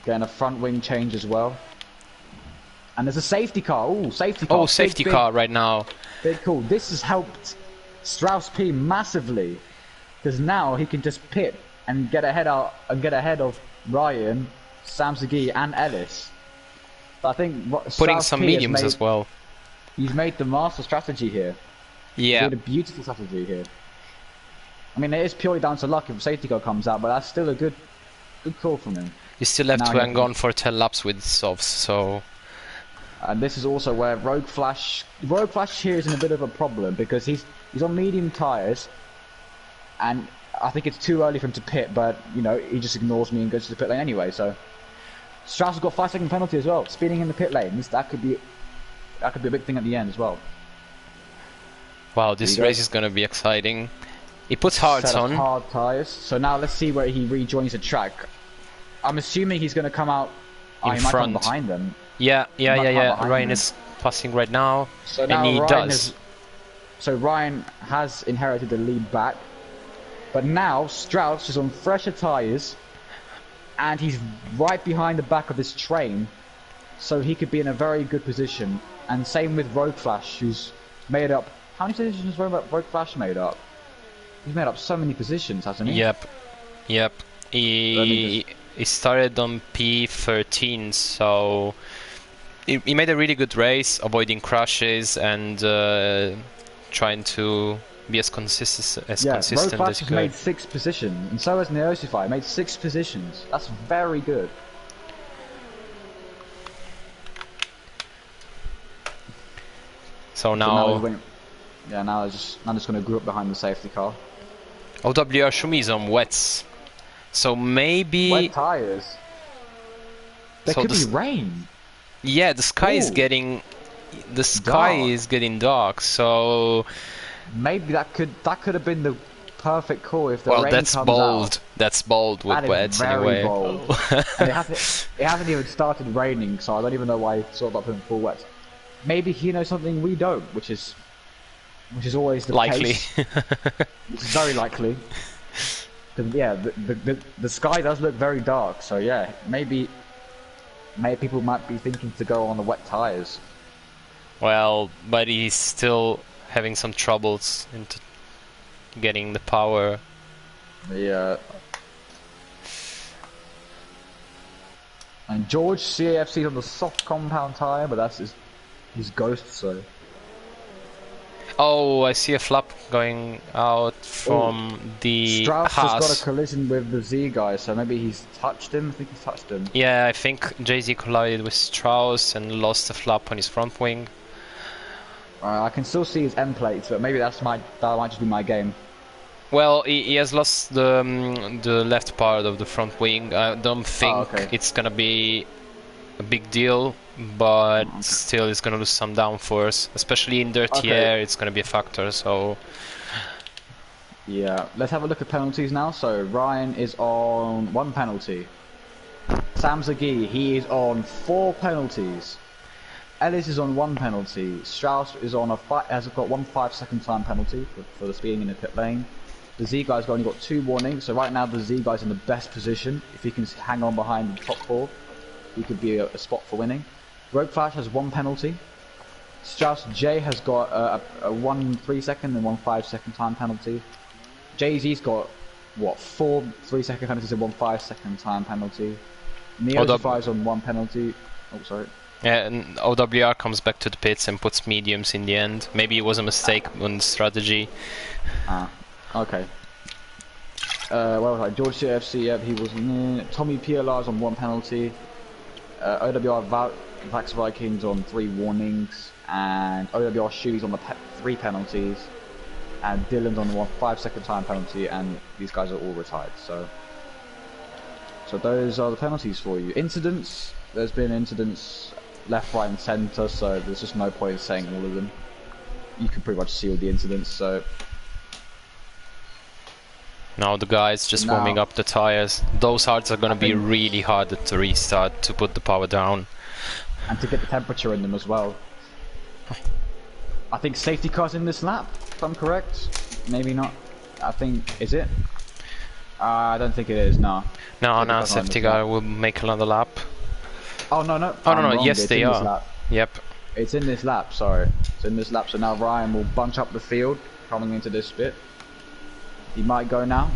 Getting a front wing change as well. And there's a safety car. Ooh, safety car. Oh, safety car right now. Big cool. This has helped Strauss P massively, because now he can just pit and get ahead of Ryan, Samzagi, and Ellis. But I think Putting Strauss some P mediums as well. He's made the master strategy here. Yeah. He's made a beautiful strategy here. I mean, it is purely down to luck if a safety car comes out, but that's still a good call from him. You still have to hang on for 10 laps with softs, so. And this is also where Rogue Flash here is in a bit of a problem because he's on medium tyres, and I think it's too early for him to pit, but you know he just ignores me and goes to the pit lane anyway. So Strauss has got 5-second penalty as well, speeding in the pit lane. That could be a big thing at the end as well. Wow, this race is gonna be exciting. He puts hards on. Hard tyres. So now let's see where he rejoins the track. I'm assuming he's going to come out in he front. might come behind them. Yeah. Ryan is passing right now, so and now he Ryan does. So Ryan has inherited the lead back, but now Strauss is on fresher tyres, and he's right behind the back of this train, so he could be in a very good position. And same with Rogue Flash, who's made up. How many positions has Rogue Flash made up? He's made up so many positions, hasn't he? Yep. He started on P13, so he made a really good race, avoiding crashes and trying to be as consistent as Rogue he Flash could. has made 6 positions, and so has Neosify, made 6 positions. That's very good. So now now he's waiting. Yeah, now I'm just going to group behind the safety car. OWR Shumi is on wets. So maybe... Wet tires. There So could be this- rain. Yeah, the sky is Ooh. getting... The sky Dark. is getting dark, so... Maybe that could have been the perfect call if the Well, rain that's comes bold. out. That's bold with That is wets very anyway. bold. And it hasn't even started raining, so I don't even know why he sort of up in full wet. Maybe he knows something we don't, which is always the Likely. case. Which is very likely. 'Cause, yeah, the sky does look very dark, so yeah, maybe people might be thinking to go on the wet tires. Well, but he's still having some troubles into getting the power. Yeah. And George CAFC on the soft compound tire, but that's his ghost, so. Oh, I see a flap going out from the Strauss Haas. has got a collision with the Z guy, so maybe he's touched him. I think he's touched him. Yeah, I think Jay-Z collided with Strauss and lost a flap on his front wing. I can still see his end plates, but maybe that might just be my game. Well, he has lost the left part of the front wing. I don't think okay. it's gonna be a big deal, but still it's gonna lose some downforce, especially in dirty air. It's gonna be a factor. So yeah, let's have a look at penalties now. So Ryan is on 1 penalty. Sam Zaghi, he is on 4 penalties. Ellis is on 1 penalty. Strauss is on has got 1 5-second time penalty for the speeding in the pit lane. The Z guy's only got 2 warnings, so right now the Z guy's in the best position. If he can hang on behind the top 4, he could be a spot for winning. Rogue Flash has 1 penalty. Strauss J has got a 1 3-second and 1 5-second time penalty. Jay-Z's got what 4 3-second penalties and 1 5-second time penalty. Neo5's on 1 penalty. Oh, sorry. yeah, and OWR comes back to the pits and puts mediums in the end. Maybe it was a mistake on the strategy. Okay. Where was I? George CFC, yep, he was in. Tommy PLR's on 1 penalty. OWR Vax Vikings on 3 warnings. And OWR Shoes on the 3 penalties. And Dylan's on 1 5-second time penalty. And these guys are all retired. So those are the penalties for you. Incidents. There's been incidents left, right, and centre. So there's just no point in saying all of them. You can pretty much see all the incidents. So. Now the guys just warming up the tires. Those hards are gonna be really hard to restart to put the power down. And to get the temperature in them as well. I think safety car's in this lap, if I'm correct. Maybe not. I think, is it? I don't think it is, no. No, safety car will make another lap. Oh, no. Oh, no, wrong. yes It's they in this are. lap. Yep. It's in this lap, sorry. It's in this lap, so now Ryan will bunch up the field coming into this bit. He might go now.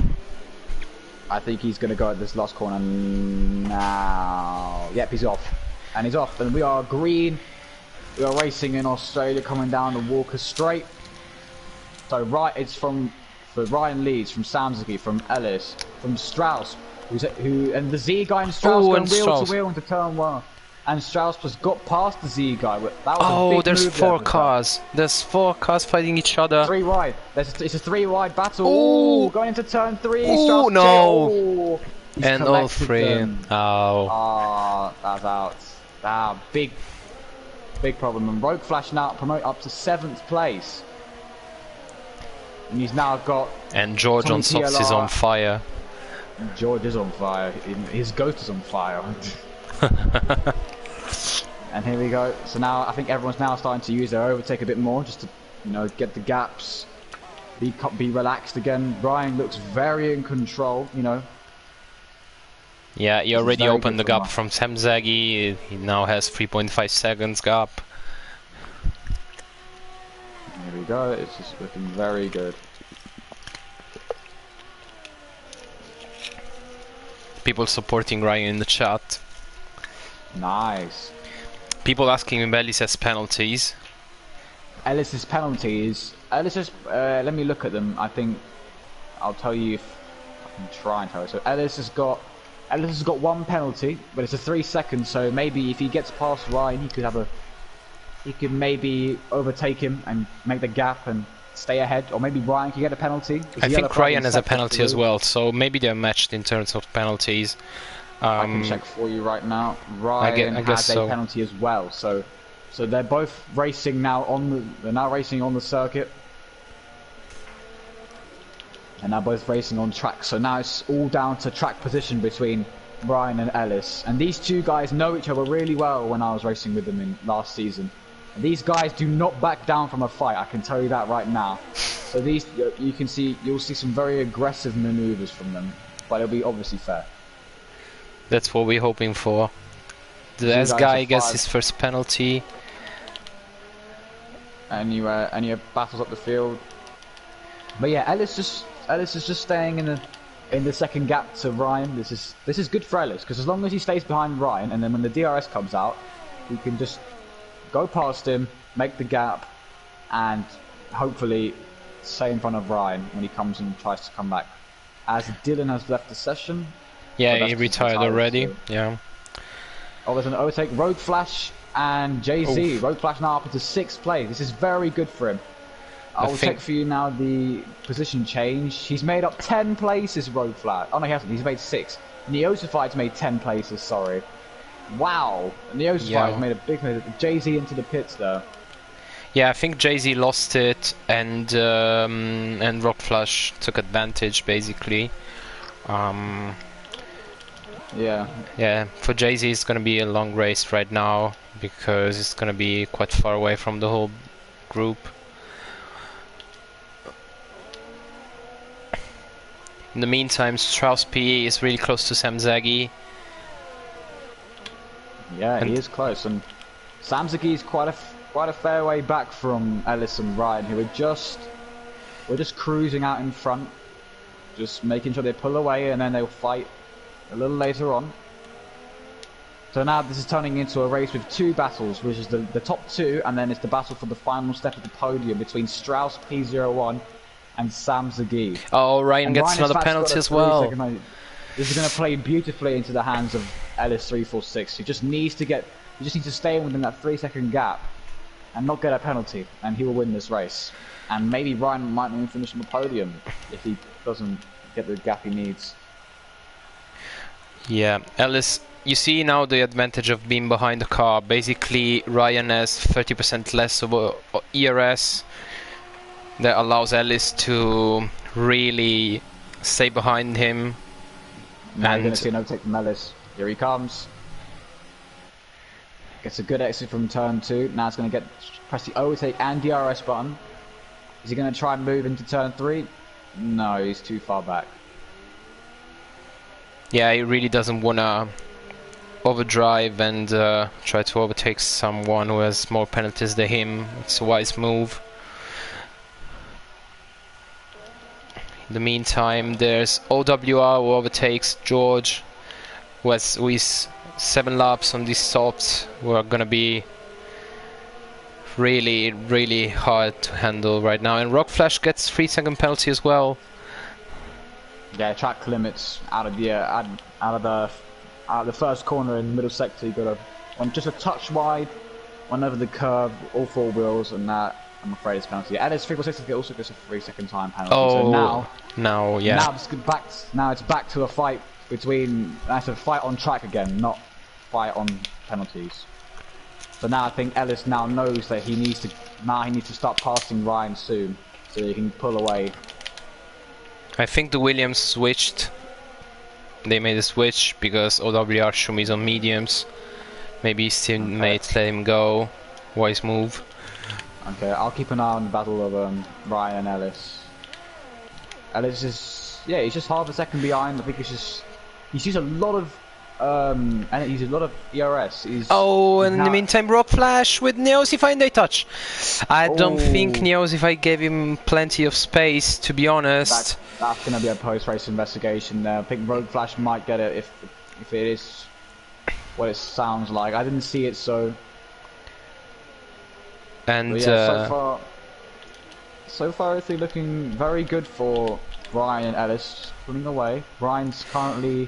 I think he's going to go at this last corner now. Yep, he's off. And he's off. And we are green. We are racing in Australia, coming down the Walker Straight. So it's for Ryan Leeds, from Samsky, from Ellis, from Strauss, and the Z guy and Strauss going wheel to wheel into turn 1. And Strauss just got past the Z guy. That was a big there's move 4 there, cars. There's 4 cars fighting each other. 3 wide. It's a 3 wide battle. Ooh. Going into turn 3. Ooh, Strauss no. Ooh. He's And all 3. them. Oh. That's out. Big problem. And Rogue Flash now promote up to 7th place. And he's now got. And George on softs is on fire. George is on fire. His ghost is on fire. And here we go. So now I think everyone's now starting to use their overtake a bit more, just to get the gaps, be relaxed again. Ryan looks very in control. Yeah, he already very opened the good for gap from Sam Zaghi. He now has 3.5 seconds gap. Here we go. It's just looking very good. People supporting Ryan in the chat. Nice. People asking if Ellis has penalties. Ellis's penalties. Ellis's. Let me look at them. I think I'll tell you if I can try and tell you. So Ellis has got 1 penalty, but it's a 3 seconds. So maybe if he gets past Ryan, he could have he could maybe overtake him and make the gap and stay ahead, or maybe Ryan could get a penalty. I think Ryan has a penalty as well, so maybe they're matched in terms of penalties. I can check for you right now. Ryan has a penalty as well, so they're both racing now they're now racing on the circuit. And now both racing on track, so now it's all down to track position between Ryan and Ellis. And these two guys know each other really well when I was racing with them in last season. And these guys do not back down from a fight, I can tell you that right now. So you'll see some very aggressive maneuvers from them, but it'll be obviously fair. That's what we're hoping for. The S guy gets his first penalty. Any battles up the field. But yeah, Ellis is just staying in the second gap to Ryan. This is good for Ellis, because as long as he stays behind Ryan, and then when the DRS comes out, he can just go past him, make the gap, and hopefully stay in front of Ryan when he comes and tries to come back. As Dylan has left the session. Yeah, he retired already. So. Yeah. Oh, there's an overtake. Rogue Flash and Jay-Z. Rogue Flash now up into 6th place. This is very good for him. I will check for you now the position change. He's made up 10 places, Rogue Flash. Oh no, he hasn't. He's made 6. Neosified's made 10 places, sorry. Wow. Neosified's made a big move. Jay-Z into the pits there. Yeah, I think Jay-Z lost it, and Rock Flash took advantage, basically. Yeah. Yeah, for Jay-Z it's going to be a long race right now, because it's going to be quite far away from the whole group. In the meantime, Strauss PE is really close to Sam Zaghi. Yeah, he is close, and Sam Zaghi is quite a fair way back from Ellis and Ryan, who we're just cruising out in front, just making sure they pull away, and then they'll fight a little later on. So now this is turning into a race with 2 battles, which is the top 2, and then it's the battle for the final step of the podium between Strauss P01 and Sam Zaghi. Oh, Ryan gets another penalty as well. This is going to play beautifully into the hands of Ellis 346. He just needs to stay within that 3-second gap and not get a penalty, and he will win this race. And maybe Ryan might even finish on the podium if he doesn't get the gap he needs. Yeah, Ellis, you see now the advantage of being behind the car. Basically, Ryan has 30% less of ERS. That allows Ellis to really stay behind him. Now you're going to see an overtake from Ellis. Here he comes. Gets a good exit from turn 2. Now it's going to press the overtake and DRS button. Is he going to try and move into turn 3? No, he's too far back. Yeah, he really doesn't want to overdrive and try to overtake someone who has more penalties than him. It's a wise move. In the meantime, there's OWR who overtakes George, who is 7 laps on these softs, who are gonna be really, really hard to handle right now. And Rock Flash gets 3-second penalty as well. Yeah, track limits out of the first corner in the middle sector. You got just a touch wide, one over the curve, all 4 wheels, and that. I'm afraid it's penalty. Ellis 346 also gets a 3-second time penalty. Oh, so now it's back to a fight between. That's a fight on track again, not fight on penalties. So now I think Ellis now knows that he needs to start passing Ryan soon, so he can pull away. I think the Williams switched. They made a switch because OWR Shumi's on mediums. Maybe his teammates let him go. Wise move. Okay, I'll keep an eye on the battle of Ryan and Ellis. Ellis is, he's just half a second behind. I think he sees a lot of ERS. In the meantime, Rock Flash with Neosify and they touch. I don't think Neosify gave him plenty of space, to be honest. That's going to be a post-race investigation there. I think Rogue Flash might get it if it is what it sounds like. I didn't see it, so. And yeah, so far it's looking very good for Ryan and Ellis pulling away. Ryan's currently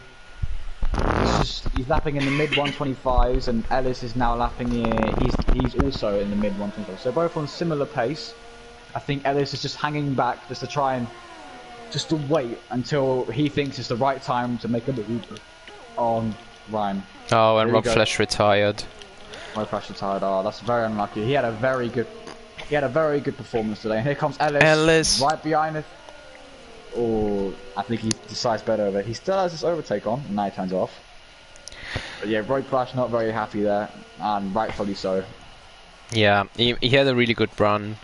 he's lapping in the mid 125s, and Ellis is now lapping he's also in the mid 125. So both on similar pace. I think Ellis is just hanging back just to try and just to wait until he thinks it's the right time to make a move on Ryan. Oh, and Rob Flash retired. Rob Flash retired. Oh, that's very unlucky. He had a very good performance today. And here comes Ellis right behind it. Oh, I think he decides better over it. He still has this overtake on, and now he turns off. But yeah, Roy Flash not very happy there, and rightfully so. Yeah, he had a really good run.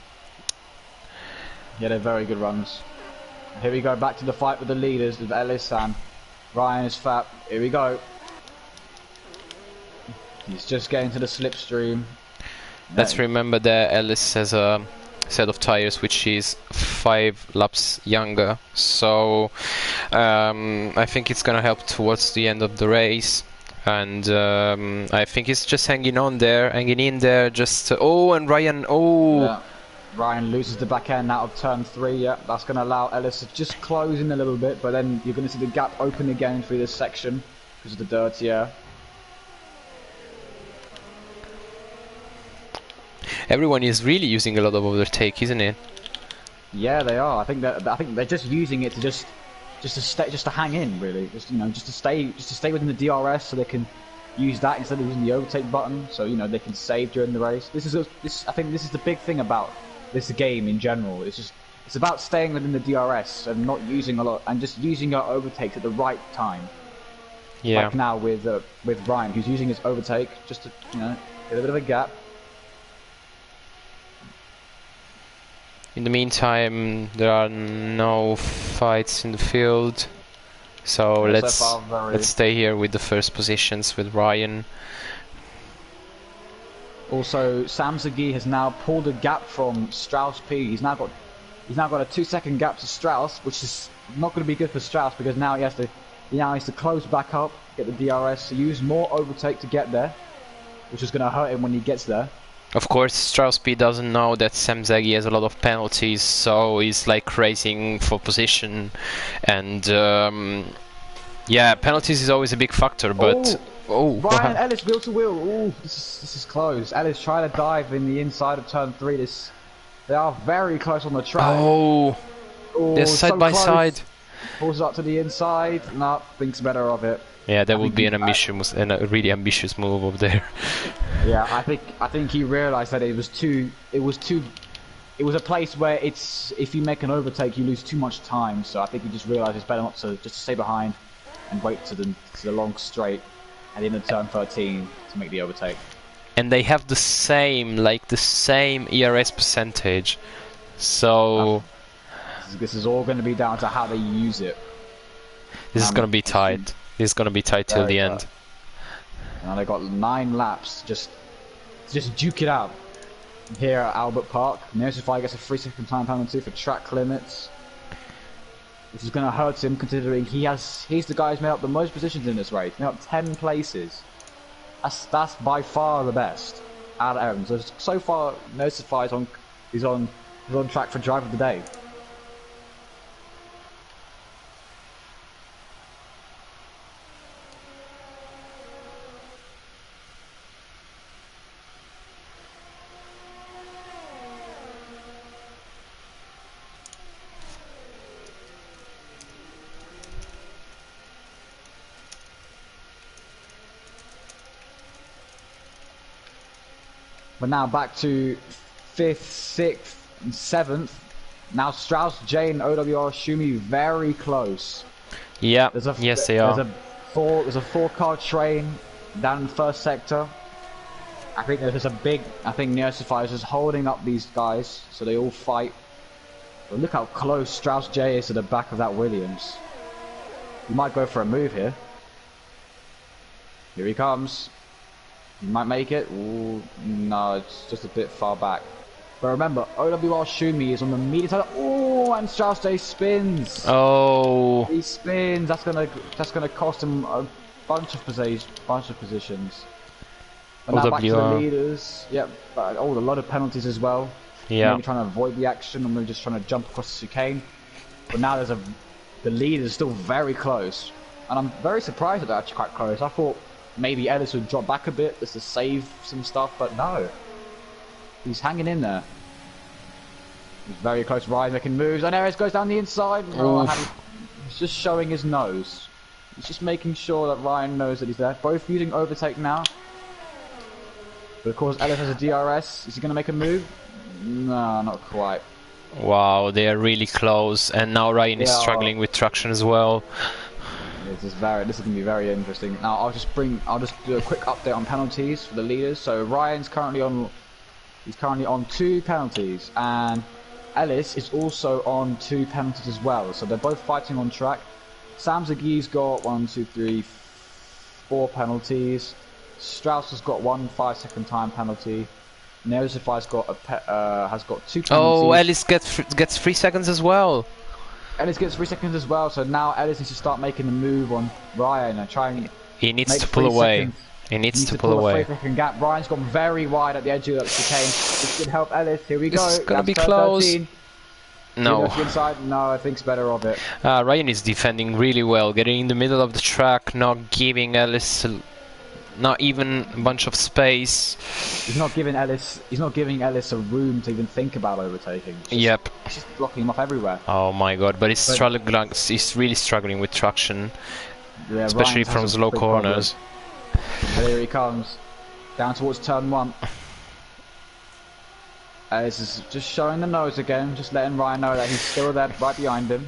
He had a very good runs. Here we go, back to the fight with the leaders, with Ellis and Ryan is fat. Here we go. He's just getting to the slipstream. Let's remember that Ellis has a set of tires which is 5 laps younger, so I think it's gonna help towards the end of the race. And I think he's just hanging in there. Just and Ryan. Yeah. Ryan loses the back end out of turn 3. Yeah, that's going to allow Ellis to just close in a little bit, but then you're going to see the gap open again through this section because of the dirt. Yeah. Everyone is really using a lot of overtake, isn't it? Yeah, they are. I think they're just using it to just to hang in, really. Just to stay within the DRS, so they can use that instead of using the overtake button. So they can save during the race. I think this is the big thing about this game in general. It's about staying within the DRS and not using a lot, and just using your overtakes at the right time. Yeah. Like now with Ryan, who's using his overtake just to get a bit of a gap. In the meantime, there are no fights in the field, so let's stay here with the first positions with Ryan. Also, Sam Zaghi has now pulled a gap from Strauss P. He's now got a 2-second gap to Strauss, which is not going to be good for Strauss because now he has to close back up, get the DRS, to use more overtake to get there, which is going to hurt him when he gets there. Of course, Strauss P doesn't know that Sam Zaghi has a lot of penalties, so he's like racing for position, and yeah, penalties is always a big factor. But Ryan Ellis wheel to wheel. Oh, this is close. Ellis trying to dive in the inside of turn 3. They are very close on the track. They're side by side. Pulls up to the inside. Nah, thinks better of it. Yeah, that would be a really ambitious move over there. Yeah, I think he realised that it was a place where if you make an overtake you lose too much time, so I think he just realised it's better not to just stay behind and wait to the long straight at the end of turn 13 to make the overtake. And they have the same ERS percentage, so this is all going to be down to how they use it. This is going to be tight. This is going to be tight till the end. And they got 9 laps just duke it out here at Albert Park. Neosify gets a 3-second time penalty for track limits. This is going to hurt him considering he's the guy who's made up the most positions in this race. Made up 10 places. That's by far the best out of everyone. So far, Neosify is on track for drive of the day. But now back to 5th, 6th, and 7th. Now Strauss, J, and OWR Shumi very close. Yeah, yes they are. There's a 4-car train down in the first sector. I think Neosify is just holding up these guys so they all fight. But look how close Strauss J is to the back of that Williams. He might go for a move here. Here he comes. He might make it. Ooh, no, it's just a bit far back. But remember, OWR Shumi is on the medium side. Oh, and Strauss J spins. Oh, he spins. That's gonna cost him a bunch of positions. But now back to the leaders. Yep, but a lot of penalties as well. Yeah. Maybe trying to avoid the action, or maybe just trying to jump across the chicane. But now the lead is still very close, and I'm very surprised that they're actually quite close. I thought maybe Ellis would drop back a bit just to save some stuff, but no. He's hanging in there. He's very close. Ryan making moves. And Ellis goes down the inside. He's just showing his nose. He's just making sure that Ryan knows that he's there. Both using overtake now. But of course, Ellis has a DRS. Is he going to make a move? No, not quite. Wow, they are really close, and now Ryan is struggling with traction as well. This is going to be very interesting. Now I'll just do a quick update on penalties for the leaders. So Ryan's currently on 2 penalties, and Ellis is also on 2 penalties as well. So they're both fighting on track. Sam Zagi's got 1, 2, 3, 4 penalties. Strauss has got 1 5-second time penalty. Neosify's has got 2 penalties. Oh, Ellis gets 3 seconds as well. Ellis gets 3 seconds as well, so now Ellis needs to start making the move on Ryan and try and he needs to pull away. He needs to pull away. A 3-second gap. Ryan's gone very wide at the edge of the chicane. This could help Ellis. Here we go. This is gonna be close. 13. No. Inside. No, I think's better of it. Ryan is defending really well, getting in the middle of the track, not giving Ellis not even a bunch of space. He's not giving Ellis a room to even think about overtaking. Yep. He's just blocking him off everywhere. Oh my god, but he's really struggling with traction, yeah, especially from slow corners. And here he comes, down towards turn 1. Ellis is just showing the nose again, just letting Ryan know that he's still there right behind him.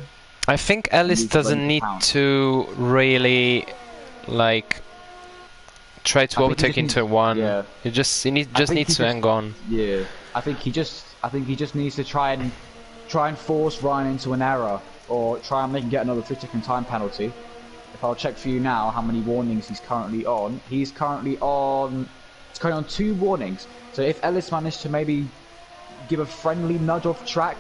I think Ellis doesn't need to really try to overtake into one. Yeah. He just needs to hang on. Yeah. I think he just needs to try and force Ryan into an error, or try and make him get another 3-second time penalty. If I'll check for you now how many warnings he's currently on. He's currently on 2 warnings. So if Ellis managed to maybe give a friendly nudge off track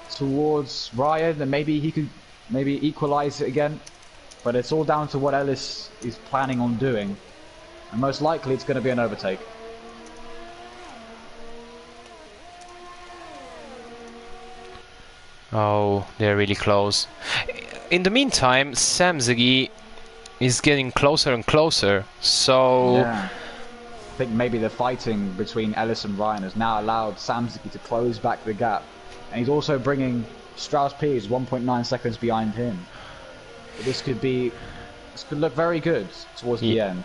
towards Ryan, then maybe he could equalize it again. But it's all down to what Ellis is planning on doing. And most likely it's going to be an overtake. Oh, they're really close. In the meantime, Sam Ziggy is getting closer and closer, so... Yeah. I think maybe the fighting between Ellis and Ryan has now allowed Sam Ziggy to close back the gap. And he's also bringing Strauss P is 1.9 seconds behind him. But this could look very good towards the end.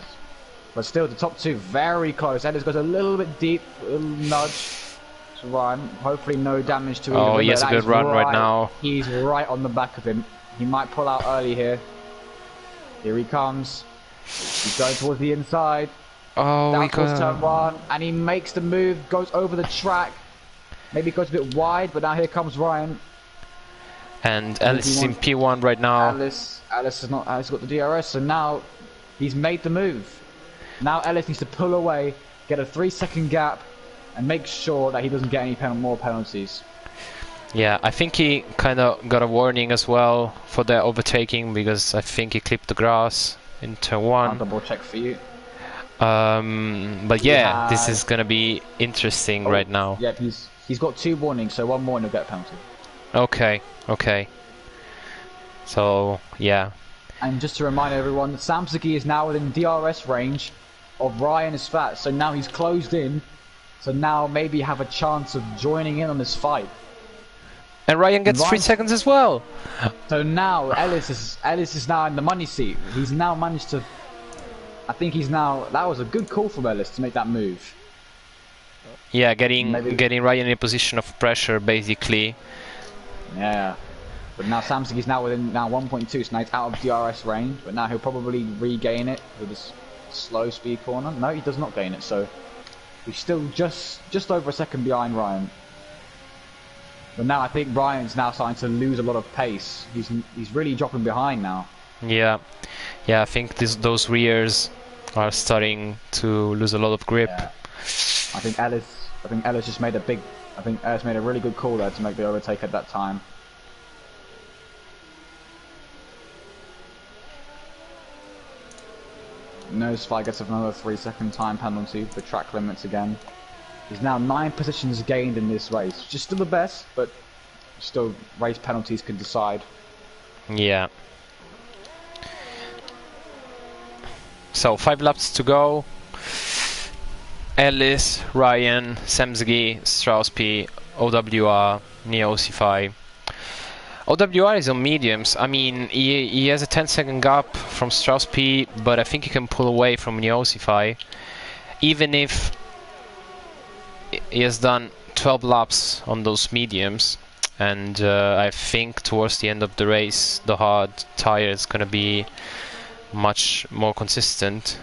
But still, the top 2 very close. Ellis goes a little bit deep, a little nudge to Ryan. Hopefully no damage to either. Oh, he has a good run right now. He's right on the back of him. He might pull out early here. Here he comes. He's going towards the inside. Oh, down towards turn 1. And he makes the move, goes over the track. Maybe it goes a bit wide, but now here comes Ryan. And Ellis is in P1 right now. Ellis has got the DRS, so now he's made the move. Now Ellis needs to pull away, get a 3-second gap, and make sure that he doesn't get any more penalties. Yeah, I think he kind of got a warning as well for the overtaking, because I think he clipped the grass in turn 1. I'll double check for you. But yeah, this is gonna be interesting right now. Yeah, he's got 2 warnings, so 1 more and he'll get a penalty. Okay. So yeah. And just to remind everyone, Sam Ziggy is now within DRS range of Ryan is fat, so now he's closed in. So now maybe have a chance of joining in on this fight. And Ryan gets 3 seconds as well. So now Ellis is now in the money seat. He's now managed to. I think that was a good call from Ellis to make that move. Yeah, getting Ryan in a position of pressure basically. Yeah. But now Samsung is now within 1.2, so now he's out of DRS range. But now he'll probably regain it with this slow speed corner. No, he does not gain it. So he's still just over a second behind Ryan. But now I think Ryan's now starting to lose a lot of pace. He's really dropping behind now. Yeah, I think those rears are starting to lose a lot of grip. Yeah. I think Ellis just made Ellis made a really good call there to make the overtake at that time. Nosefly gets another 3-second time penalty for track limits again. He's now 9 positions gained in this race, which is still the best, but still race penalties can decide. Yeah. So 5 laps to go. Ellis, Ryan, Samsgi, Strauss P, OWR, Neosify. OWR is on mediums. I mean, he has a 10-second gap from Strauss P, but I think he can pull away from Neosify. Even if he has done 12 laps on those mediums, and I think towards the end of the race, the hard tire is going to be much more consistent.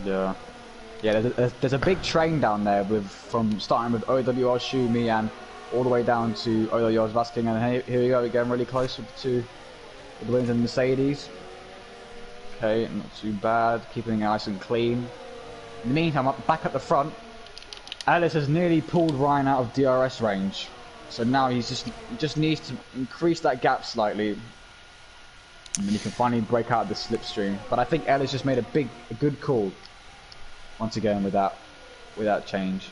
Yeah. Yeah, there's a big train down there from starting with OWR Shumi and all the way down to OWR's Vasking, and here we go, we're getting really close with the Williams and Mercedes. Okay, not too bad, keeping it nice and clean. In the meantime, back at the front, Ellis has nearly pulled Ryan out of DRS range, so now he just needs to increase that gap slightly, and then he can finally break out of the slipstream. But I think Ellis just made a good call once again with that change.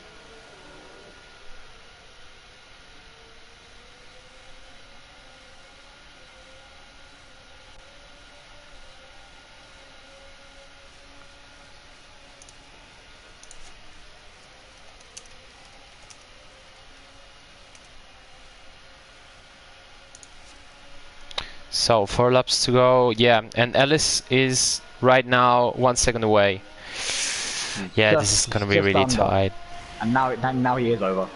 So 4 laps to go, yeah, and Ellis is right now 1 second away. Yeah, this is gonna be really tight. And now he is over.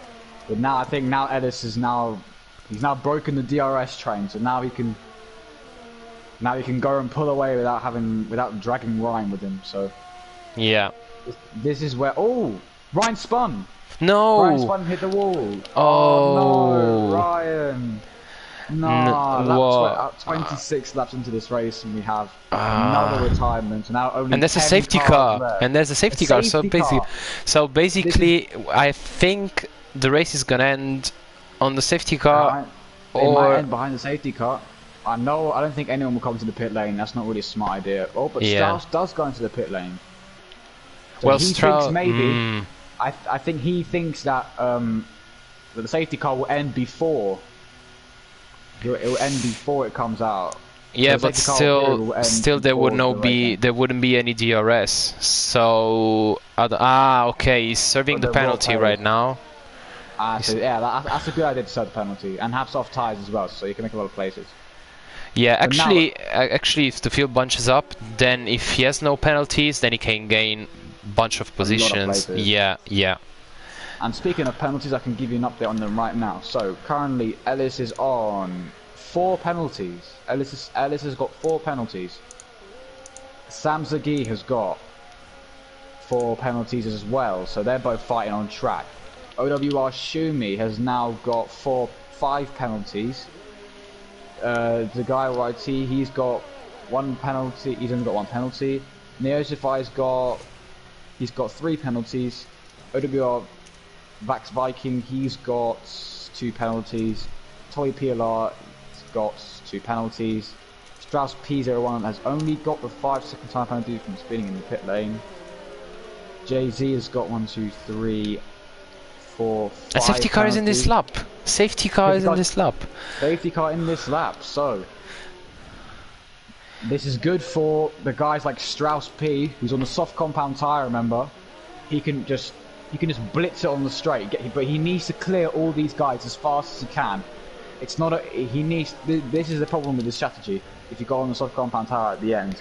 But now I think Ellis is he's now broken the DRS train, so now he can go and pull away without dragging Ryan with him. So yeah, this is where Ryan spun. No, Ryan spun and hit the wall. Oh no, Ryan. No, 26 laps into this race, and we have another retirement. Now only and there's a 10 safety cars car, left. and there's a safety car. So basically, I think the race is gonna end on the safety car, It might end behind the safety car. I don't think anyone will come to the pit lane. That's not really a smart idea. Oh, but Strauss does go into the pit lane. So well, Strauss maybe. I think he thinks that the safety car will end before. It will end before it comes out. Yeah, so but still there wouldn't be any DRS. So okay, he's serving the penalty right now. So yeah, that's a good idea to serve the penalty and have soft tires as well, so you can make a lot of places. Yeah, actually, if the field bunches up, then if he has no penalties, then he can gain a bunch of positions. Yeah. And speaking of penalties, I can give you an update on them right now. So currently, Ellis is on 4 penalties. Ellis has got 4 penalties. Sam Zaghi has got 4 penalties as well. So they're both fighting on track. OWR Shumi has now got 5 penalties. The guy YT, he's got 1 penalty. He's only got 1 penalty. Neosify's he's got 3 penalties. OWR Vax Viking, he's got 2 penalties. Toy PLR has got 2 penalties. Strauss P01 has only got the 5-second time penalty from spinning in the pit lane. JZ has got 1, 2, 3, 4, 5. A safety car is in this lap. Safety car is in this lap. Safety car in this lap. So this is good for the guys like Strauss P, who's on the soft compound tire. Remember, he can just blitz it on the straight, but he needs to clear all these guys as fast as he can. It's not this is the problem with this strategy. If you go on the soft compound tire at the end,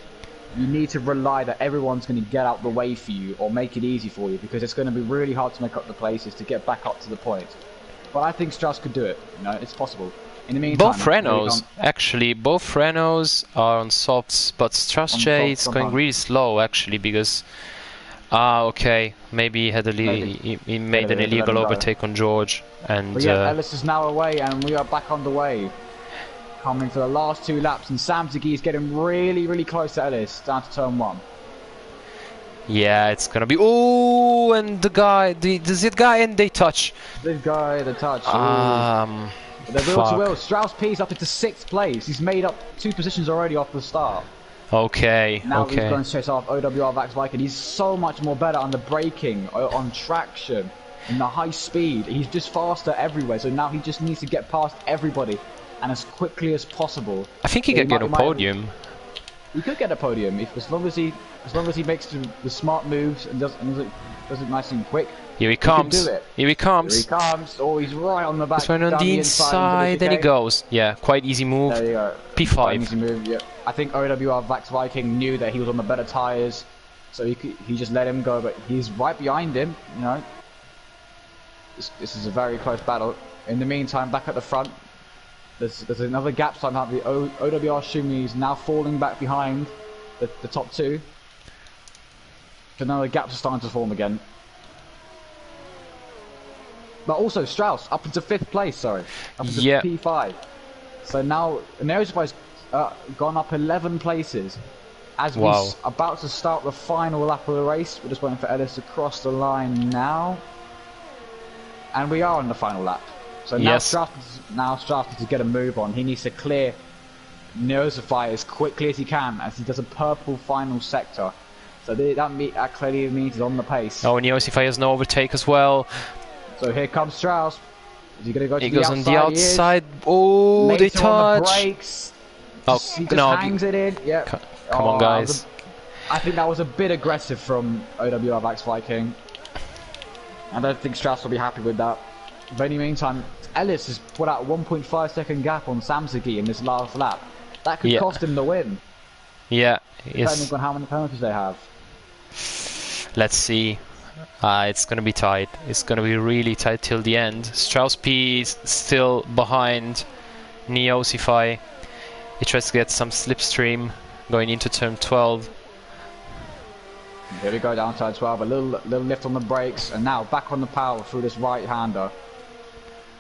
you need to rely that everyone's going to get out the way for you or make it easy for you, because it's going to be really hard to make up the places to get back up to the point. But I think Strauss could do it. It's possible. In the meantime, both Renaults are on softs, but Strauss J is going really slow actually, because okay, maybe he had he made an illegal overtake on George, and but yeah, Ellis is now away, and we are back on the way, coming for the last 2 laps, and Sam Zaghi is getting really, really close to Ellis down to turn 1. Yeah, it's gonna be. Oh, and the guy, the guy, and they touch. This guy, the touch. The wheel to wheel. Strauss P's up into 6th place. He's made up 2 positions already off the start. Okay. Now he's going straight off OWR Vax Viking. He's so much more better on the braking, on traction, and the high speed. He's just faster everywhere. So now he just needs to get past everybody, and as quickly as possible. I think he can get a podium. he could get a podium as long as he makes the smart moves and does it nice and quick. Here he He can comes. do it. Here he comes. Here he comes. Oh, he's right on the back. He's right on down the inside. inside. Then he goes. Yeah, quite easy move. There you go. Quite an easy P5. move. Yeah. I think OWR Vax Viking knew that he was on the better tires, so he just let him go. But he's right behind him. You know. This is a very close battle. In the meantime, back at the front, there's another gap starting out. The OWR Shumi is now falling back behind the top two. So now the gaps are starting to form again. But also Strauss up into 5th place, sorry. Up into P5. So now Neosify's gone up 11 places. As we're about to start the final lap of the race, we're just waiting for Ellis to cross the line now. And we are on the final lap. So now Strauss needs to get a move on. He needs to clear Neosify as quickly as he can, as he does a purple final sector. So that clearly means he's on the pace. Oh, Neosify has no overtake as well. So here comes Strauss. Is he going to go to the outside? He goes on the outside. Oh, Later they touch. On the brakes. Oh, He just hangs it in. Yep. Come on, guys. I think that was a bit aggressive from OWR Vax Viking. I don't think Strauss will be happy with that. But in the meantime, Ellis has put out a 1.5 second gap on Samsagi in this last lap. That could cost him the win. Yeah. Depending on how many penalties they have. Let's see. It's going to be tight. It's going to be really tight till the end. Strauss P is still behind Neosify. He tries to get some slipstream going into turn 12. Here we go down turn 12. A little lift on the brakes. And now back on the power through this right-hander.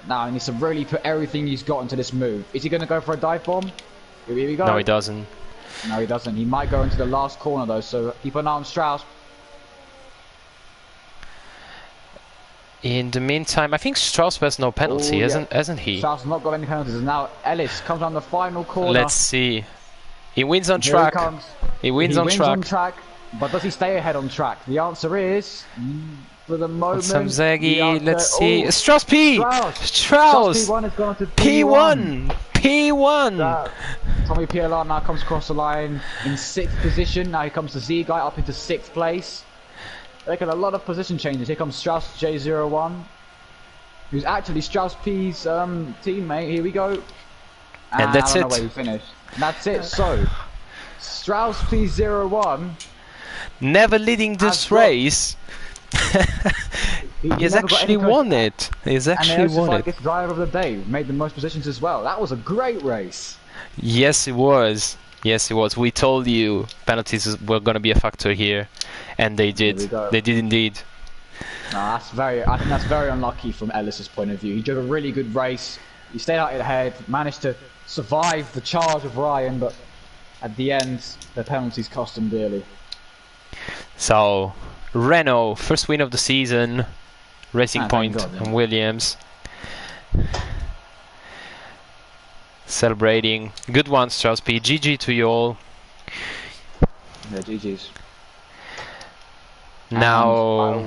Now he needs to really put everything he's got into this move. Is he going to go for a dive bomb? Here we go. No, he doesn't. No, he doesn't. He might go into the last corner though, so keep an eye on Strauss. In the meantime, I think Strauss has no penalty, hasn't he? Strauss has not got any penalties. And now Ellis comes on the final corner. Let's see. He wins on track. He wins on track. But does he stay ahead on track? The answer is, for the moment, Samsagi, let's see. Strauss P! Strauss! P1 has gone to P1! P1! Tommy PLR now comes across the line in 6th position. Now he comes to Z Guy up into 6th place. Making a lot of position changes. Here comes Strauss J01, who's actually Strauss P's teammate. Here we go. And that's it. I don't know where he finished. And that's it. So, Strauss P01, never leading this race. He's actually won it. He's actually won it. This driver of the day made the most positions as well. That was a great race. Yes, it was. Yes, it was. We told you penalties were going to be a factor here, and they did. They did indeed. No, I think that's very unlucky from Ellis's point of view. He drove a really good race. He stayed out ahead, managed to survive the charge of Ryan, but at the end, the penalties cost him dearly. So, Renault, first win of the season, Racing Point and Williams. Celebrating. Good one, Strauss P. GG to you all. Yeah, GG's. Now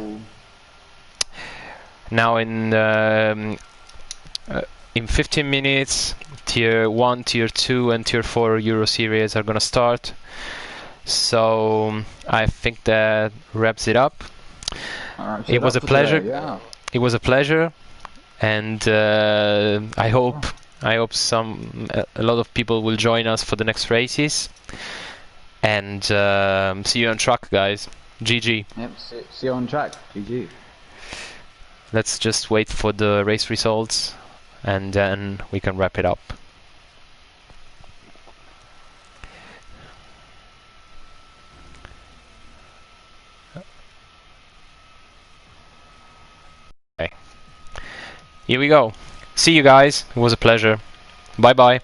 in 15 minutes, Tier 1, Tier 2 and Tier 4 Euro Series are gonna start. So I think that wraps it up. Right, so it was a pleasure. Today, yeah. It was a pleasure, and I hope a lot of people will join us for the next races. And see you on track, guys. GG. Yep, see you on track. GG. Let's just wait for the race results, and then we can wrap it up. Okay. Here we go. See you guys. It was a pleasure. Bye bye.